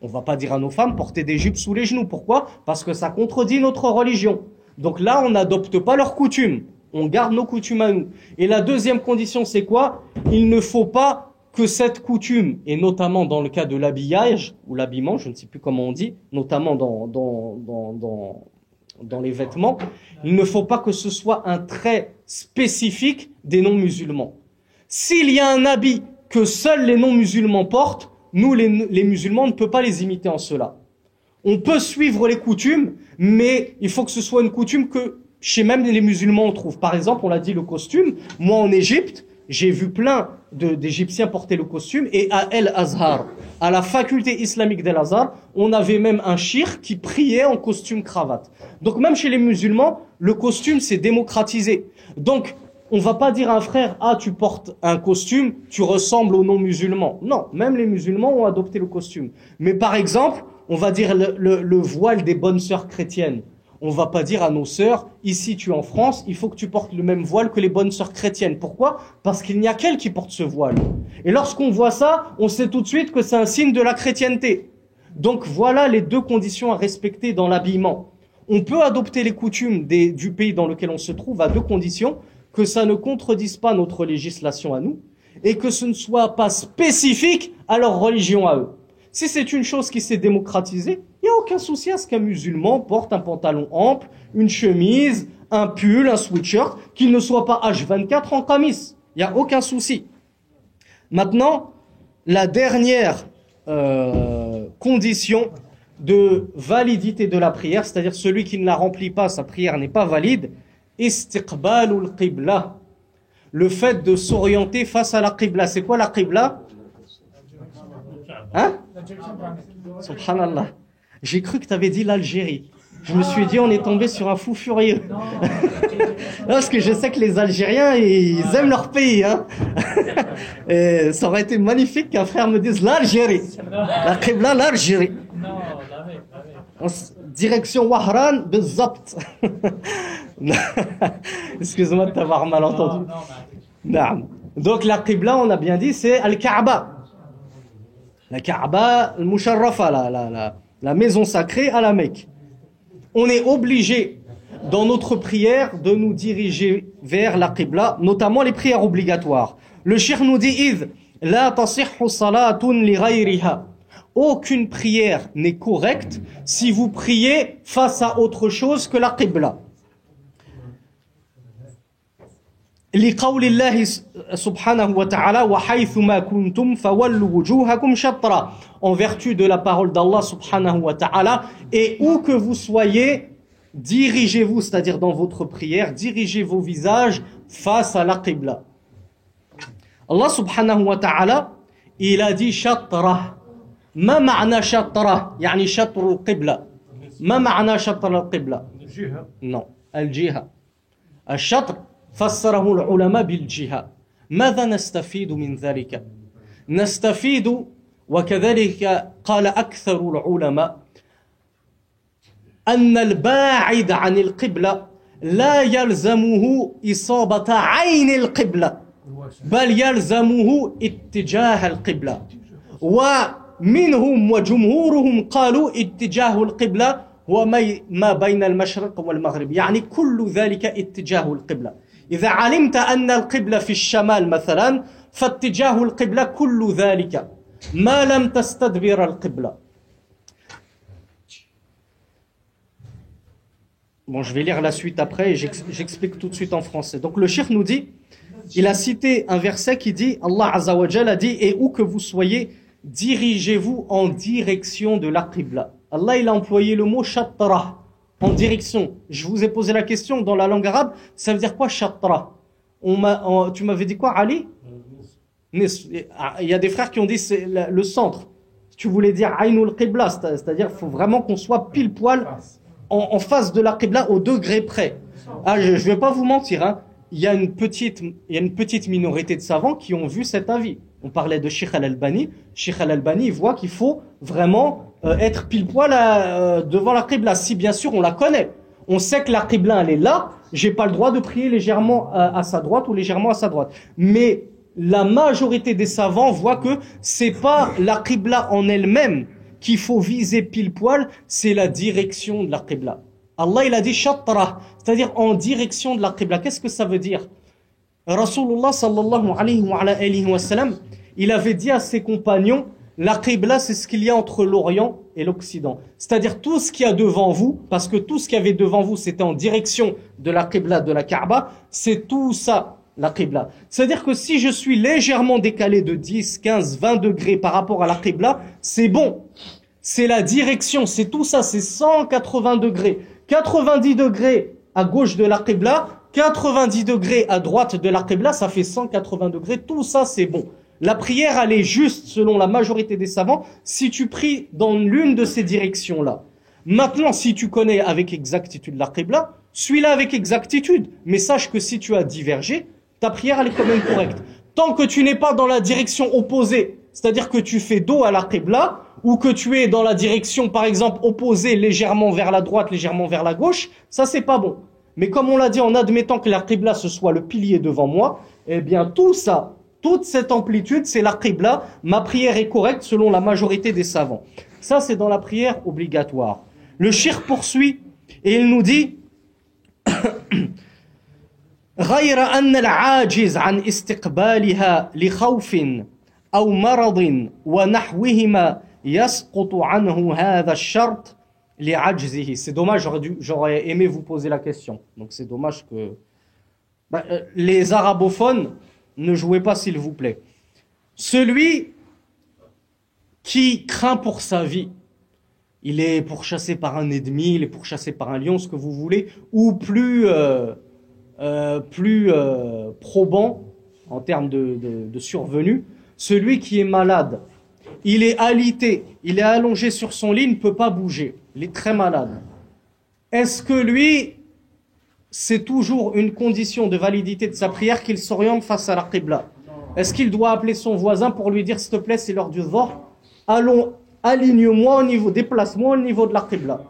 On va pas dire à nos femmes, porter des jupes sous les genoux. Pourquoi? Parce que ça contredit notre religion. Donc là, on n'adopte pas leurs coutumes. On garde nos coutumes à nous. Et la deuxième condition, c'est quoi? Il ne faut pas que cette coutume, et notamment dans le cas de l'habillage, ou l'habillement, je ne sais plus comment on dit, notamment dans les vêtements, il ne faut pas que ce soit un trait spécifique des non-musulmans. S'il y a un habit que seuls les non-musulmans portent, nous, les musulmans, on ne peut pas les imiter en cela. On peut suivre les coutumes, mais il faut que ce soit une coutume que chez même les musulmans on trouve. Par exemple, on l'a dit, le costume. Moi, en Égypte, j'ai vu plein d'Égyptiens porter le costume, et à El Azhar, à la faculté islamique d'El Azhar, on avait même un cheikh qui priait en costume cravate. Donc même chez les musulmans, le costume s'est démocratisé. Donc on va pas dire à un frère, ah tu portes un costume, tu ressembles aux non-musulmans. Non, même les musulmans ont adopté le costume. Mais par exemple, on va dire le voile des bonnes sœurs chrétiennes. On va pas dire à nos sœurs, ici tu es en France, il faut que tu portes le même voile que les bonnes sœurs chrétiennes. Pourquoi? Parce qu'il n'y a qu'elles qui portent ce voile. Et lorsqu'on voit ça, on sait tout de suite que c'est un signe de la chrétienté. Donc voilà les deux conditions à respecter dans l'habillement. On peut adopter les coutumes du pays dans lequel on se trouve à deux conditions: que ça ne contredise pas notre législation à nous, et que ce ne soit pas spécifique à leur religion à eux. Si c'est une chose qui s'est démocratisée, il n'y a aucun souci à ce qu'un musulman porte un pantalon ample, une chemise, un pull, un sweatshirt, qu'il ne soit pas H24 en camis. Il n'y a aucun souci. Maintenant, la dernière condition de validité de la prière, c'est-à-dire celui qui ne la remplit pas, sa prière n'est pas valide, istiqbalul qibla, le fait de s'orienter face à la qibla. C'est quoi la qibla? Hein? Subhanallah. J'ai cru que tu avais dit l'Algérie. Je me suis dit, on est tombé sur un fou furieux. Parce que je sais que les Algériens, ils aiment leur pays. Hein. Et ça aurait été magnifique qu'un frère me dise l'Algérie. La qibla, l'Algérie. Direction Wahran, bezapt. Excuse-moi de t'avoir mal entendu. Non. Donc la qibla, on a bien dit, c'est Al-Kaaba. La Kaaba, al-Musharrafa, la maison sacrée à la Mecque. On est obligé, dans notre prière, de nous diriger vers la Qibla, notamment les prières obligatoires. Le cheikh nous dit, إِذْ لَا تَصِحُّ صَلَاةٌ لِغَيْرِهَا. Aucune prière n'est correcte si vous priez face à autre chose que la Qibla. لقول الله سبحانه وتعالى وحيثما كنتم فولوا وجوهكم شطرا, en vertu de la parole d'Allah subhanahu wa ta'ala, et où que vous soyez, dirigez-vous, c'est-à-dire dans votre prière, dirigez vos visages face à la qibla. Allah subhanahu wa ta'ala, il a dit shatra. ما معنى شطرة؟ يعني شطر القبلة. ما معنى شطر القبلة؟ non, الجهة. الشطر فسره العلماء بالجهة. ماذا نستفيد من ذلك؟ نستفيد، وكذلك قال أكثر العلماء، أن الباعد عن القبلة لا يلزمه إصابة عين القبلة، بل يلزمه اتجاه القبلة. ومنهم وجمهورهم قالوا اتجاه القبلة هو ما بين المشرق والمغرب، يعني كل ذلك اتجاه القبلة. إذا علمت أن القبلة في الشمال مثلا فاتجاه القبلة كل ذلك ما لم تستدبر القبلة. Bon, je vais lire la suite après et j'explique tout de suite en français. Donc le cheikh nous dit, il a cité un verset qui dit, Allah Azza wa Jal a dit, et où que vous soyez, dirigez-vous en direction de la qibla. Allah, il a employé le mot shatra, en direction. Je vous ai posé la question dans la langue arabe, ça veut dire quoi shatra? Tu m'avais dit quoi, Ali? Il y a des frères qui ont dit c'est le centre. Tu voulais dire aynul qibla, c'est-à-dire il faut vraiment qu'on soit pile poil en face de la qibla au degré près. Ah, je vais pas vous mentir, hein. Il y a une petite minorité de savants qui ont vu cet avis. On parlait de Sheikh Al-Albani. Sheikh Al-Albani, il voit qu'il faut vraiment être pile poil devant la qibla. Si bien sûr on la connaît, on sait que la qibla elle est là, j'ai pas le droit de prier légèrement à sa droite ou légèrement à sa droite. Mais la majorité des savants voient que c'est pas la qibla en elle-même qu'il faut viser pile poil, c'est la direction de la qibla. Allah il a dit shatra, c'est-à-dire en direction de la qibla. Qu'est-ce que ça veut dire? Rasulullah sallallahu alayhi wa sallam, il avait dit à ses compagnons, la qibla c'est ce qu'il y a entre l'Orient et l'Occident. C'est-à-dire tout ce qu'il y a devant vous, parce que tout ce qu'il y avait devant vous c'était en direction de la qibla de la Kaaba, c'est tout ça la qibla. C'est-à-dire que si je suis légèrement décalé de 10, 15, 20 degrés par rapport à la qibla, c'est bon. C'est la direction, c'est tout ça, c'est 180 degrés. 90 degrés à gauche de la Qibla, 90 degrés à droite de la Qibla, ça fait 180 degrés, tout ça c'est bon. La prière, elle est juste, selon la majorité des savants, si tu pries dans l'une de ces directions-là. Maintenant, si tu connais avec exactitude la Qibla, suis-la avec exactitude. Mais sache que si tu as divergé, ta prière, elle est quand même correcte. Tant que tu n'es pas dans la direction opposée, c'est-à-dire que tu fais dos à la Qibla, ou que tu es dans la direction, par exemple, opposée légèrement vers la droite, légèrement vers la gauche, ça c'est pas bon. Mais comme on l'a dit, en admettant que la Qibla ce soit le pilier devant moi, eh bien tout ça, toute cette amplitude, c'est la Qibla. Ma prière est correcte selon la majorité des savants. Ça c'est dans la prière obligatoire. Le cheikh poursuit et il nous dit غير أن العاجز عن استقبالها لخوف أو مرض ونحوهما يسقط عنه هذا الشرط لعجزه. C'est dommage, j'aurais aimé vous poser la question. Donc c'est dommage que les arabophones ne jouez pas s'il vous plaît. Celui qui craint pour sa vie, il est pourchassé par un ennemi, il est pourchassé par un lion, ce que vous voulez, ou plus probant en termes de survenue, celui qui est malade, il est alité, il est allongé sur son lit, il ne peut pas bouger, il est très malade. Est-ce que lui, c'est toujours une condition de validité de sa prière qu'il s'oriente face à la Qibla? Est-ce qu'il doit appeler son voisin pour lui dire s'il te plaît, c'est l'heure du Dhuhr, allons, aligne-moi au niveau, déplace-moi au niveau de la Qibla?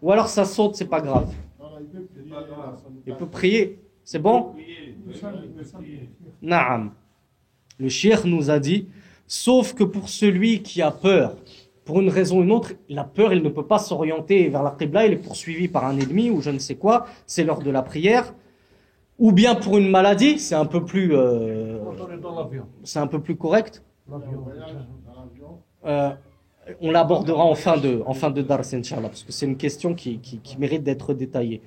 Ou alors ça saute, c'est pas grave. Il peut prier, c'est bon? Naam. Le cheikh nous a dit, sauf que pour celui qui a peur, pour une raison ou une autre, il a peur, il ne peut pas s'orienter vers la Qibla, il est poursuivi par un ennemi ou je ne sais quoi, c'est l'heure de la prière. Ou bien pour une maladie, c'est un peu plus correct. On l'abordera en fin de dars, Inch'Allah, parce que c'est une question qui mérite d'être détaillée.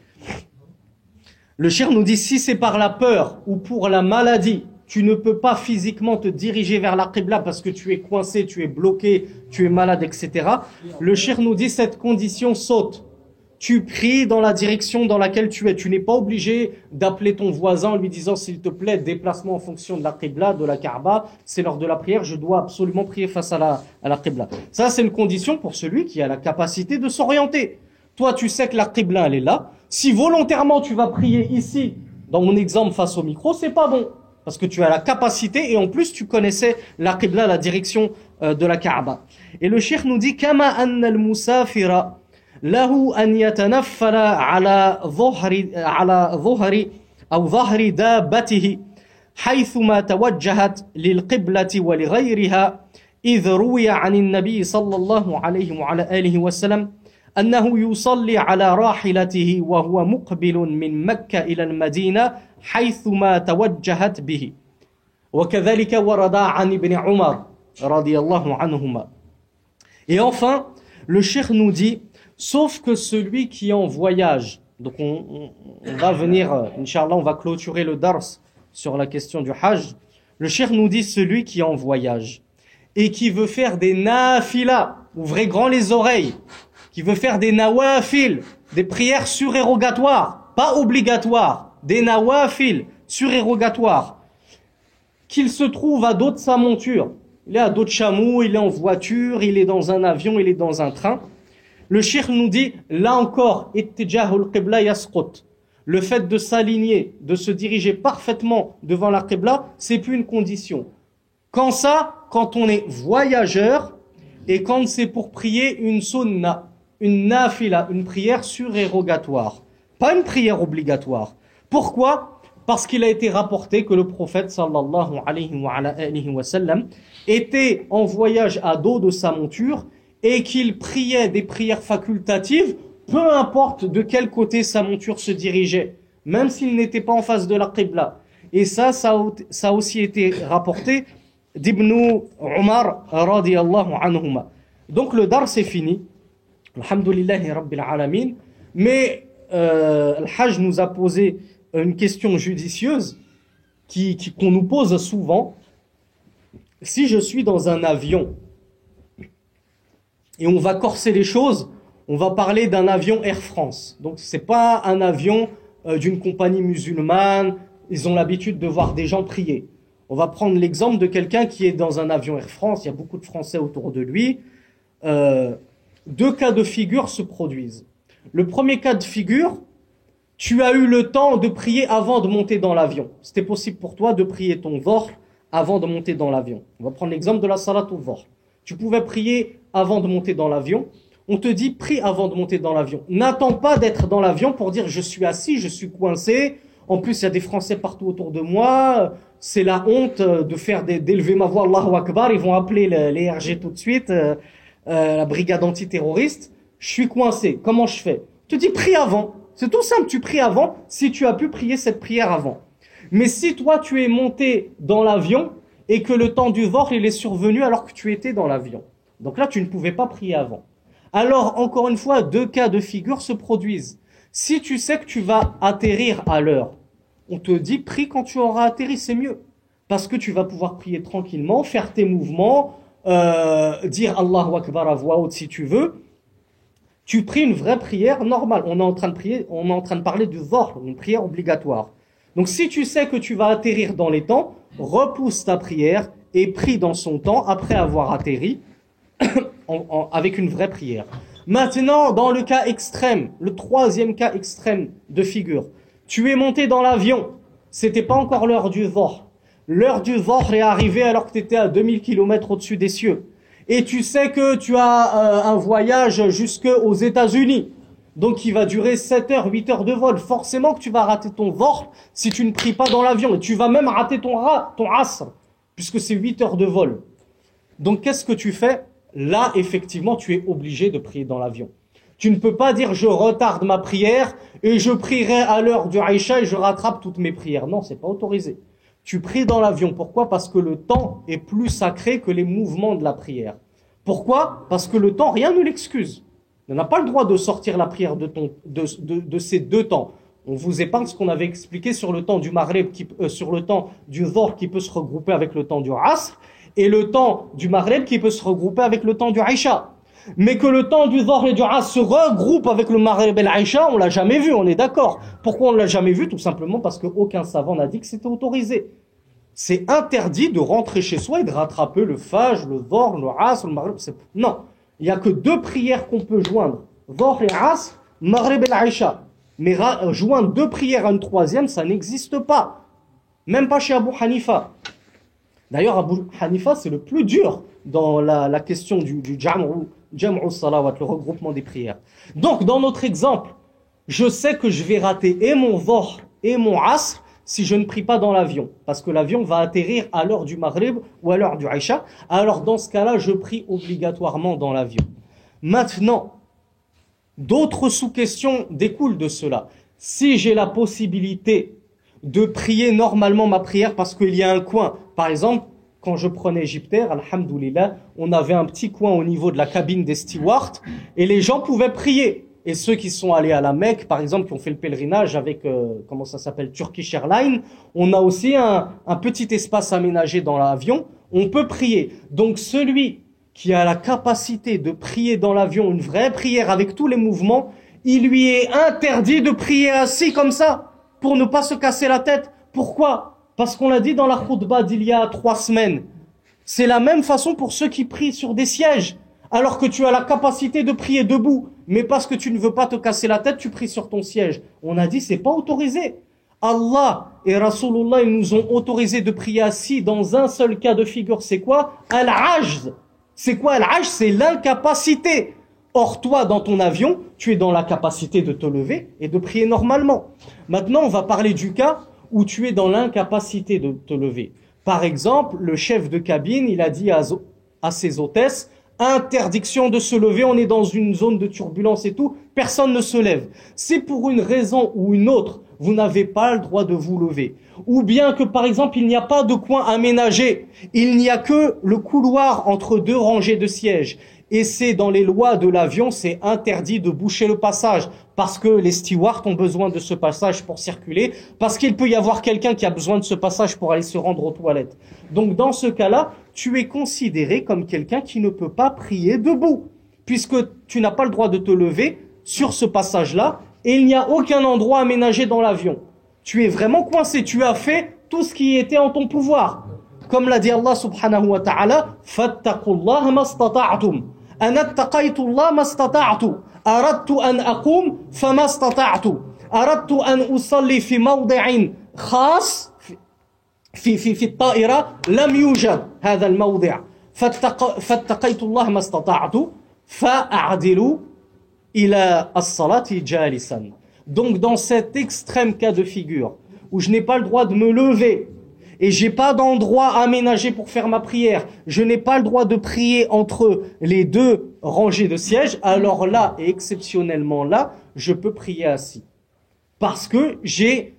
Le cheikh nous dit, si c'est par la peur ou pour la maladie, tu ne peux pas physiquement te diriger vers la Qibla parce que tu es coincé, tu es bloqué, tu es malade, etc. Le cheikh nous dit, cette condition saute. Tu pries dans la direction dans laquelle tu es. Tu n'es pas obligé d'appeler ton voisin en lui disant, s'il te plaît, déplacement en fonction de la Qibla, de la Kaaba. C'est l'heure de la prière, je dois absolument prier face à la Qibla. Ça, c'est une condition pour celui qui a la capacité de s'orienter. Toi, tu sais que la Qibla, elle est là. Si volontairement tu vas prier ici, dans mon exemple face au micro, c'est pas bon. Parce que tu as la capacité et en plus tu connaissais la Qibla, la direction de la Kaaba. Et le cheikh nous dit, Kama anna al-musafira له أن يتنفل على ظهر أو ظهر دابته حيثما توجهت للقبلة ولغيرها إذ روي عن النبي صلى الله عليه وعلى آله وسلم أنه يصلي على راحلته وهو مقبل من مكة إلى المدينة حيثما توجهت به وكذلك ورد عن ابن عمر رضي الله عنهما. Et enfin, le cheikh nous dit, sauf que celui qui est en voyage, donc on va venir, Inch'Allah, on va clôturer le dars sur la question du Hajj. Le cheikh nous dit celui qui est en voyage et qui veut faire des nafilas, ouvrez grand les oreilles, qui veut faire des nawafil, des prières surérogatoires, pas obligatoires, des nawafil surérogatoires, qu'il se trouve à dos de sa monture, il est à dos de chameau, il est en voiture, il est dans un avion, il est dans un train. Le cheikh nous dit, là encore, ittijahul qibla yasqut. Le fait de s'aligner, de se diriger parfaitement devant la qibla, c'est plus une condition. Quand ça, quand on est voyageur et quand c'est pour prier une sunna, une nafila, une prière surérogatoire, pas une prière obligatoire. Pourquoi? Parce qu'il a été rapporté que le prophète sallallahu alayhi wa sallam était en voyage à dos de sa monture et qu'il priait des prières facultatives, peu importe de quel côté sa monture se dirigeait, même s'il n'était pas en face de la Qibla. Et ça a aussi été rapporté d'Ibn Umar radiyallahu anhuma. Donc le dar c'est fini. Alhamdulillahi Rabbil Alamin. Mais le Hajj nous a posé une question judicieuse qu'on nous pose souvent. Si je suis dans un avion, et on va corser les choses, On va parler d'un avion Air France. Donc c'est pas un avion d'une compagnie musulmane. Ils ont l'habitude de voir des gens prier. On va prendre l'exemple de quelqu'un qui est dans un avion Air France. Il y a beaucoup de Français autour de lui. Deux cas de figure se produisent. Le premier cas de figure, tu as eu le temps de prier avant de monter dans l'avion. C'était possible pour toi de prier ton dhuhr avant de monter dans l'avion. On va prendre l'exemple de la salat au dhuhr. Tu pouvais prier avant de monter dans l'avion. On te dit prie avant de monter dans l'avion. N'attends pas d'être dans l'avion pour dire je suis assis, je suis coincé. En plus, il y a des Français partout autour de moi. C'est la honte d'élever ma voix, Allahu Akbar. Ils vont appeler les RG tout de suite, la brigade antiterroriste. Je suis coincé. Comment je fais? Tu te dis prie avant. C'est tout simple. Tu pries avant si tu as pu prier cette prière avant. Mais si toi, tu es monté dans l'avion et que le temps du dhuhr, il est survenu alors que tu étais dans l'avion. Donc là, tu ne pouvais pas prier avant. Alors, encore une fois, deux cas de figure se produisent. Si tu sais que tu vas atterrir à l'heure, on te dit prie quand tu auras atterri, c'est mieux. Parce que tu vas pouvoir prier tranquillement, faire tes mouvements, dire Allahu Akbar à voix haute si tu veux. Tu pries une vraie prière normale. On est en train de parler du dhuhr, une prière obligatoire. Donc si tu sais que tu vas atterrir dans les temps, repousse ta prière et prie dans son temps après avoir atterri avec une vraie prière. Maintenant, dans le cas extrême, le troisième cas extrême de figure, tu es monté dans l'avion, c'était pas encore l'heure du dhuhr. L'heure du dhuhr est arrivée alors que tu étais à 2000 km au-dessus des cieux. Et tu sais que tu as un voyage jusqu'aux États-Unis. Donc il va durer 7 heures, 8 heures de vol. Forcément que tu vas rater ton dhuhr si tu ne pries pas dans l'avion. Et tu vas même rater ton asr, puisque c'est 8 heures de vol. Donc qu'est-ce que tu fais? Là, effectivement, tu es obligé de prier dans l'avion. Tu ne peux pas dire je retarde ma prière et je prierai à l'heure du Aïcha et je rattrape toutes mes prières. Non, c'est pas autorisé. Tu pries dans l'avion. Pourquoi? Parce que le temps est plus sacré que les mouvements de la prière. Pourquoi? Parce que le temps, rien ne l'excuse. On n'a pas le droit de sortir la prière de ces deux temps. On vous épargne ce qu'on avait expliqué sur le temps du Maghrib, sur le temps du dhuhr qui peut se regrouper avec le temps du Asr, et le temps du Maghrib qui peut se regrouper avec le temps du Aïcha. Mais que le temps du dhuhr et du Asr se regroupe avec le Maghrib et l'Aïcha, on l'a jamais vu, on est d'accord. Pourquoi on l'a jamais vu? Tout simplement parce qu'aucun savant n'a dit que c'était autorisé. C'est interdit de rentrer chez soi et de rattraper le Fajr, le dhuhr, le Asr, le Maghrib. Non. Il n'y a que deux prières qu'on peut joindre. Dhuhr et Asr, Maghrib et l'Aïcha. Mais joindre deux prières à une troisième, ça n'existe pas. Même pas chez Abu Hanifa. D'ailleurs, Abu Hanifa, c'est le plus dur dans la question du jam'u salawat, le regroupement des prières. Donc, dans notre exemple, je sais que je vais rater et mon dhuhr et mon asr si je ne prie pas dans l'avion. Parce que l'avion va atterrir à l'heure du Maghrib ou à l'heure du Aïcha. Alors, dans ce cas-là, je prie obligatoirement dans l'avion. Maintenant, d'autres sous-questions découlent de cela. Si j'ai la possibilité de prier normalement ma prière parce qu'il y a un coin. Par exemple, quand je prenais Egyptair, alhamdoulilah, on avait un petit coin au niveau de la cabine des stewards et les gens pouvaient prier. Et ceux qui sont allés à la Mecque, par exemple, qui ont fait le pèlerinage avec, comment ça s'appelle, Turkish Airlines, on a aussi un petit espace aménagé dans l'avion, on peut prier. Donc celui qui a la capacité de prier dans l'avion, une vraie prière avec tous les mouvements, il lui est interdit de prier assis comme ça, pour ne pas se casser la tête. Pourquoi? Parce qu'on l'a dit dans la khutbah d'il y a 3 semaines. C'est la même façon pour ceux qui prient sur des sièges. Alors que tu as la capacité de prier debout. Mais parce que tu ne veux pas te casser la tête, tu pries sur ton siège. On a dit c'est pas autorisé. Allah et Rasulullah, ils nous ont autorisé de prier assis dans un seul cas de figure. C'est quoi? Al-ajz. C'est quoi al-ajz? C'est l'incapacité. Or, toi, dans ton avion, tu es dans la capacité de te lever et de prier normalement. Maintenant, on va parler du cas où tu es dans l'incapacité de te lever. Par exemple, le chef de cabine, il a dit à ses hôtesses, interdiction de se lever, on est dans une zone de turbulence et tout, personne ne se lève. Si pour une raison ou une autre, vous n'avez pas le droit de vous lever, ou bien que par exemple, il n'y a pas de coin aménagé, il n'y a que le couloir entre deux rangées de sièges, et c'est dans les lois de l'avion, c'est interdit de boucher le passage parce que les stewards ont besoin de ce passage pour circuler, parce qu'il peut y avoir quelqu'un qui a besoin de ce passage pour aller se rendre aux toilettes. Donc dans ce cas-là, tu es considéré comme quelqu'un qui ne peut pas prier debout, puisque tu n'as pas le droit de te lever sur ce passage-là, et il n'y a aucun endroit aménagé dans l'avion. Tu es vraiment coincé, tu as fait tout ce qui était en ton pouvoir. Comme l'a dit Allah subhanahu wa ta'ala, fattaqullaha mastata'tum. Ana attaqaytu Allah mastata'tu. Aradtu an aqum famastata'tu. Aradtu an usalli fi mawdi'in khas في الطائرة لم يوجد هذا الموضع فاتقيت الله ما استطعت فأعدلوا إلى الصلاة جالسا. Donc dans cet extrême cas de figure où je n'ai pas le droit de me lever et j'ai pas d'endroit aménagé pour faire ma prière, je n'ai pas le droit de prier entre les deux rangées de sièges, alors là et exceptionnellement là, je peux prier assis. Parce que j'ai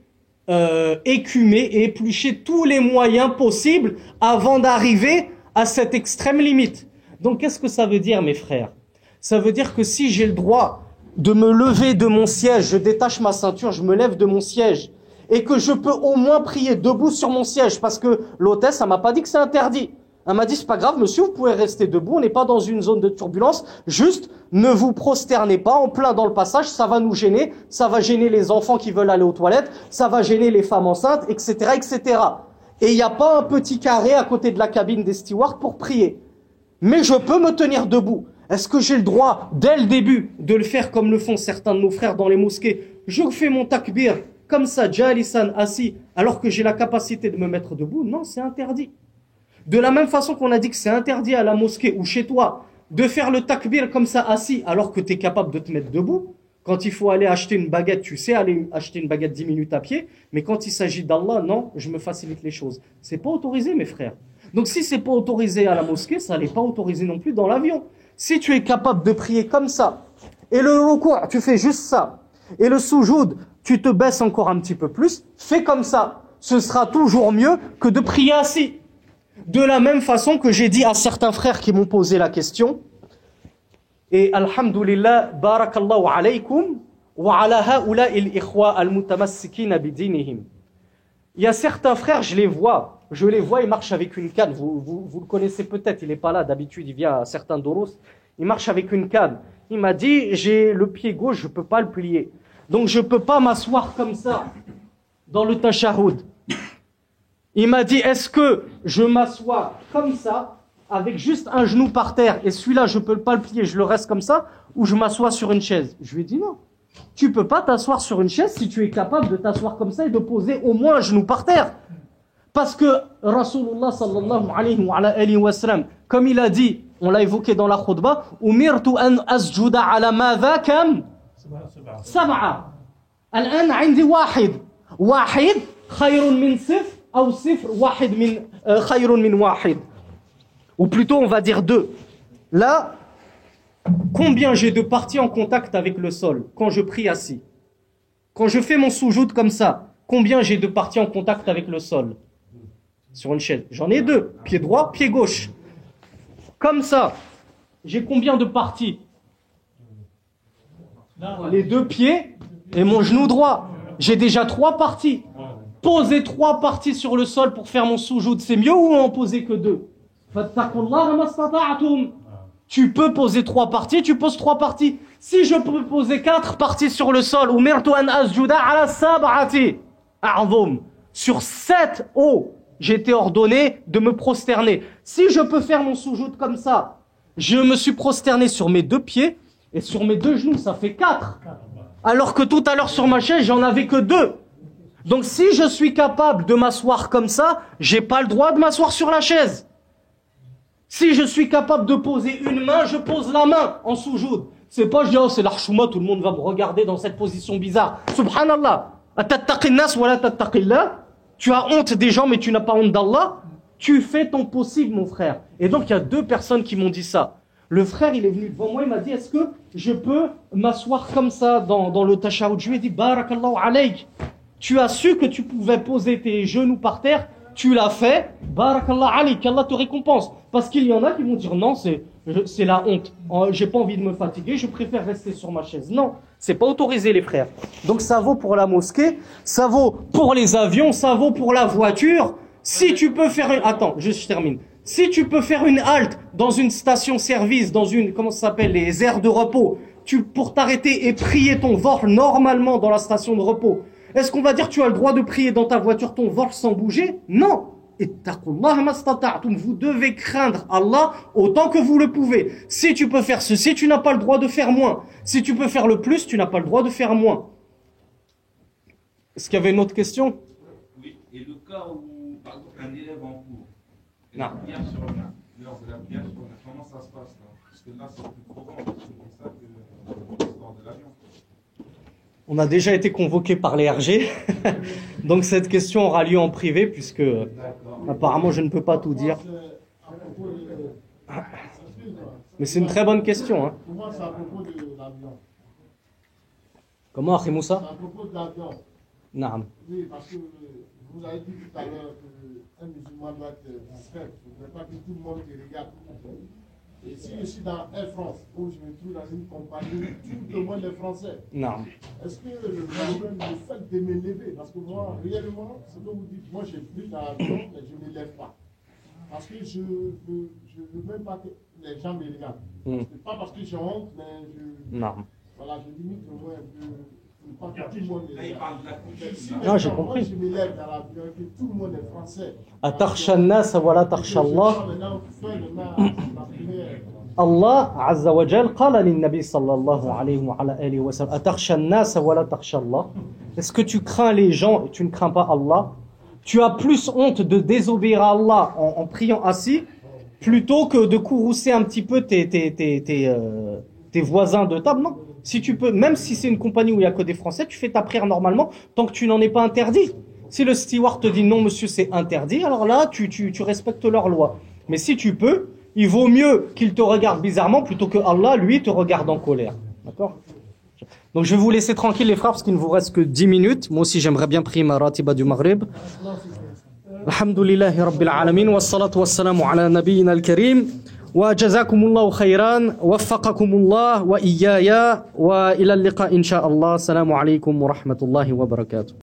écumé et épluché tous les moyens possibles avant d'arriver à cette extrême limite. Donc qu'est-ce que ça veut dire, mes frères? Ça veut dire que si j'ai le droit de me lever de mon siège, je détache ma ceinture, je me lève de mon siège, et que je peux au moins prier debout sur mon siège, parce que l'hôtesse, elle m'a pas dit que c'est interdit. Elle m'a dit, c'est pas grave, monsieur, vous pouvez rester debout, on n'est pas dans une zone de turbulence, juste ne vous prosternez pas en plein dans le passage, ça va nous gêner, ça va gêner les enfants qui veulent aller aux toilettes, ça va gêner les femmes enceintes, etc., etc. Et il n'y a pas un petit carré à côté de la cabine des stewards pour prier. Mais je peux me tenir debout. Est-ce que j'ai le droit, dès le début, de le faire comme le font certains de nos frères dans les mosquées? Je fais mon takbir, comme ça, jalisan, assis, alors que j'ai la capacité de me mettre debout? Non, c'est interdit. De la même façon qu'on a dit que c'est interdit à la mosquée ou chez toi de faire le takbir comme ça assis alors que tu es capable de te mettre debout. Quand il faut aller acheter une baguette, tu sais aller acheter une baguette 10 minutes à pied, mais quand il s'agit d'Allah, non, je me facilite les choses. C'est pas autorisé, mes frères. Donc si c'est pas autorisé à la mosquée, ça n'est pas autorisé non plus dans l'avion. Si tu es capable de prier comme ça, et le ruku', tu fais juste ça, et le soujoud, tu te baisses encore un petit peu plus, fais comme ça. Ce sera toujours mieux que de prier assis. De la même façon que j'ai dit à certains frères qui m'ont posé la question, et alhamdulillah, barakallahu alaykum, wa ala haoula il ikhwa al-mutamassikina bidinihim. Il y a certains frères, je les vois, ils marchent avec une canne, vous le connaissez peut-être, il n'est pas là, d'habitude il vient à certains doros, il marche avec une canne. Il m'a dit, j'ai le pied gauche, je ne peux pas le plier. Donc je ne peux pas m'asseoir comme ça, dans le tashahhud. Il m'a dit, est-ce que je m'assois comme ça, avec juste un genou par terre, et celui-là, je ne peux pas le plier, je le reste comme ça, ou je m'assois sur une chaise? Je lui ai dit non. Tu ne peux pas t'asseoir sur une chaise si tu es capable de t'asseoir comme ça et de poser au moins un genou par terre. Parce que Rasulullah sallallahu alayhi wa sallam, comme il a dit, on l'a évoqué dans la khutbah, umirtu an asjuda ala madha kam sab'a. Al-an indi wahid. Wahid khayrun min sifr. Ou sifr wahid min khayrun min wahid. Ou plutôt on va dire deux. Là, combien j'ai de parties en contact avec le sol quand je prie assis? Quand je fais mon soujoud comme ça, combien j'ai de parties en contact avec le sol? Sur une chaise, j'en ai deux, pied droit, pied gauche. Comme ça, j'ai combien de parties? Les deux pieds et mon genou droit. J'ai déjà 3 parties. Poser 3 parties sur le sol pour faire mon soujoud, c'est mieux ou en poser que 2? Tu peux poser 3 parties, tu poses 3 parties. Si je peux poser 4 parties sur le sol, sur 7 hauts, j'ai été ordonné de me prosterner. Si je peux faire mon soujoud comme ça, je me suis prosterné sur mes 2 pieds et sur mes 2 genoux, ça fait 4. Alors que tout à l'heure sur ma chaise, j'en avais que 2. Donc si je suis capable de m'asseoir comme ça, j'ai pas le droit de m'asseoir sur la chaise. Si je suis capable de poser une main, je pose la main en soujoud. C'est pas je dis, oh, c'est l'archouma, tout le monde va me regarder dans cette position bizarre. Subhanallah. Tu as honte des gens, mais tu n'as pas honte d'Allah. Tu fais ton possible, mon frère. Et donc il y a 2 personnes qui m'ont dit ça. Le frère, il est venu devant moi, il m'a dit, est-ce que je peux m'asseoir comme ça dans le tashahhud? Je lui ai dit, barakallahu alayk. Tu as su que tu pouvais poser tes genoux par terre, tu l'as fait, barakallahu alayk, qu'Allah te récompense. Parce qu'il y en a qui vont dire, non, c'est la honte. J'ai pas envie de me fatiguer, je préfère rester sur ma chaise. Non, c'est pas autorisé, les frères. Donc ça vaut pour la mosquée, ça vaut pour les avions, ça vaut pour la voiture. Si tu peux faire une... Attends, je termine. Si tu peux faire une halte dans une station-service, dans une, comment ça s'appelle, les aires de repos, pour t'arrêter et prier ton dhuhr normalement dans la station de repos, est-ce qu'on va dire que tu as le droit de prier dans ta voiture ton dhuhr sans bouger? Non. Vous devez craindre Allah autant que vous le pouvez. Si tu peux faire ceci, tu n'as pas le droit de faire moins. Si tu peux faire le plus, tu n'as pas le droit de faire moins. Est-ce qu'il y avait une autre question? Oui, et le cas où, par exemple, un élève en cours, Non. bien sur l'heure de la prière sur l'heure, comment ça se passe là? Parce que là, c'est plus courant, c'est pour ça que l'histoire de l'avion. On a déjà été convoqué par les RG, donc cette question aura lieu en privé puisque apparemment je ne peux pas tout dire. Mais c'est une très bonne question. Hein. Pour moi, c'est à propos de l'avion. Comment, Akhimoussa? C'est à propos de l'avion. Naam. Oui, parce que vous avez dit tout à l'heure qu'un musulman doit être discret. Je ne veux pas que tout le monde te regarde. Et si je suis dans Air France, où je me trouve dans une compagnie, tout le monde est français, est-ce que le problème, le fait de me lever, parce que moi, réellement, ce que vous dites, moi j'ai pris dans l'avion, mais je ne me lève pas. Parce que je ne veux même pas que les gens me regardent. C'est pas parce que j'ai honte, mais voilà, je limite au moins un peu. Pas que tout le monde est là. Non, j'ai compris. Moi, je me lève dans l'avion, que tout le monde est français. Atakhsha an-nas wa la takhsha Allah. Allah Azza wa Jal qala lin-nabi sallallahu alayhi wa ala alihi wa sallam Atakhsha an-nas wa la takhsha Allah. Est-ce que tu crains les gens et tu ne crains pas Allah? Tu as plus honte de désobéir à Allah en priant assis plutôt que de courroucer un petit peu tes voisins de table? Non. Si tu peux, même si c'est une compagnie où il n'y a que des Français, tu fais ta prière normalement tant que tu n'en es pas interdit. Si le steward te dit non monsieur c'est interdit, alors là tu respectes leur loi. Mais si tu peux, il vaut mieux qu'il te regarde bizarrement plutôt que Allah lui te regarde en colère. D'accord? Donc je vais vous laisser tranquille les frères parce qu'il ne vous reste que 10 minutes. Moi aussi j'aimerais bien prier ma ratiba du Maghrib. Alhamdulillahi Rabbil Alamin wa salatu wa salamu ala nabiyyina al-karim. وجزاكم الله خيرا وفقكم الله وإياي وإلى اللقاء إن شاء الله السلام عليكم ورحمة الله وبركاته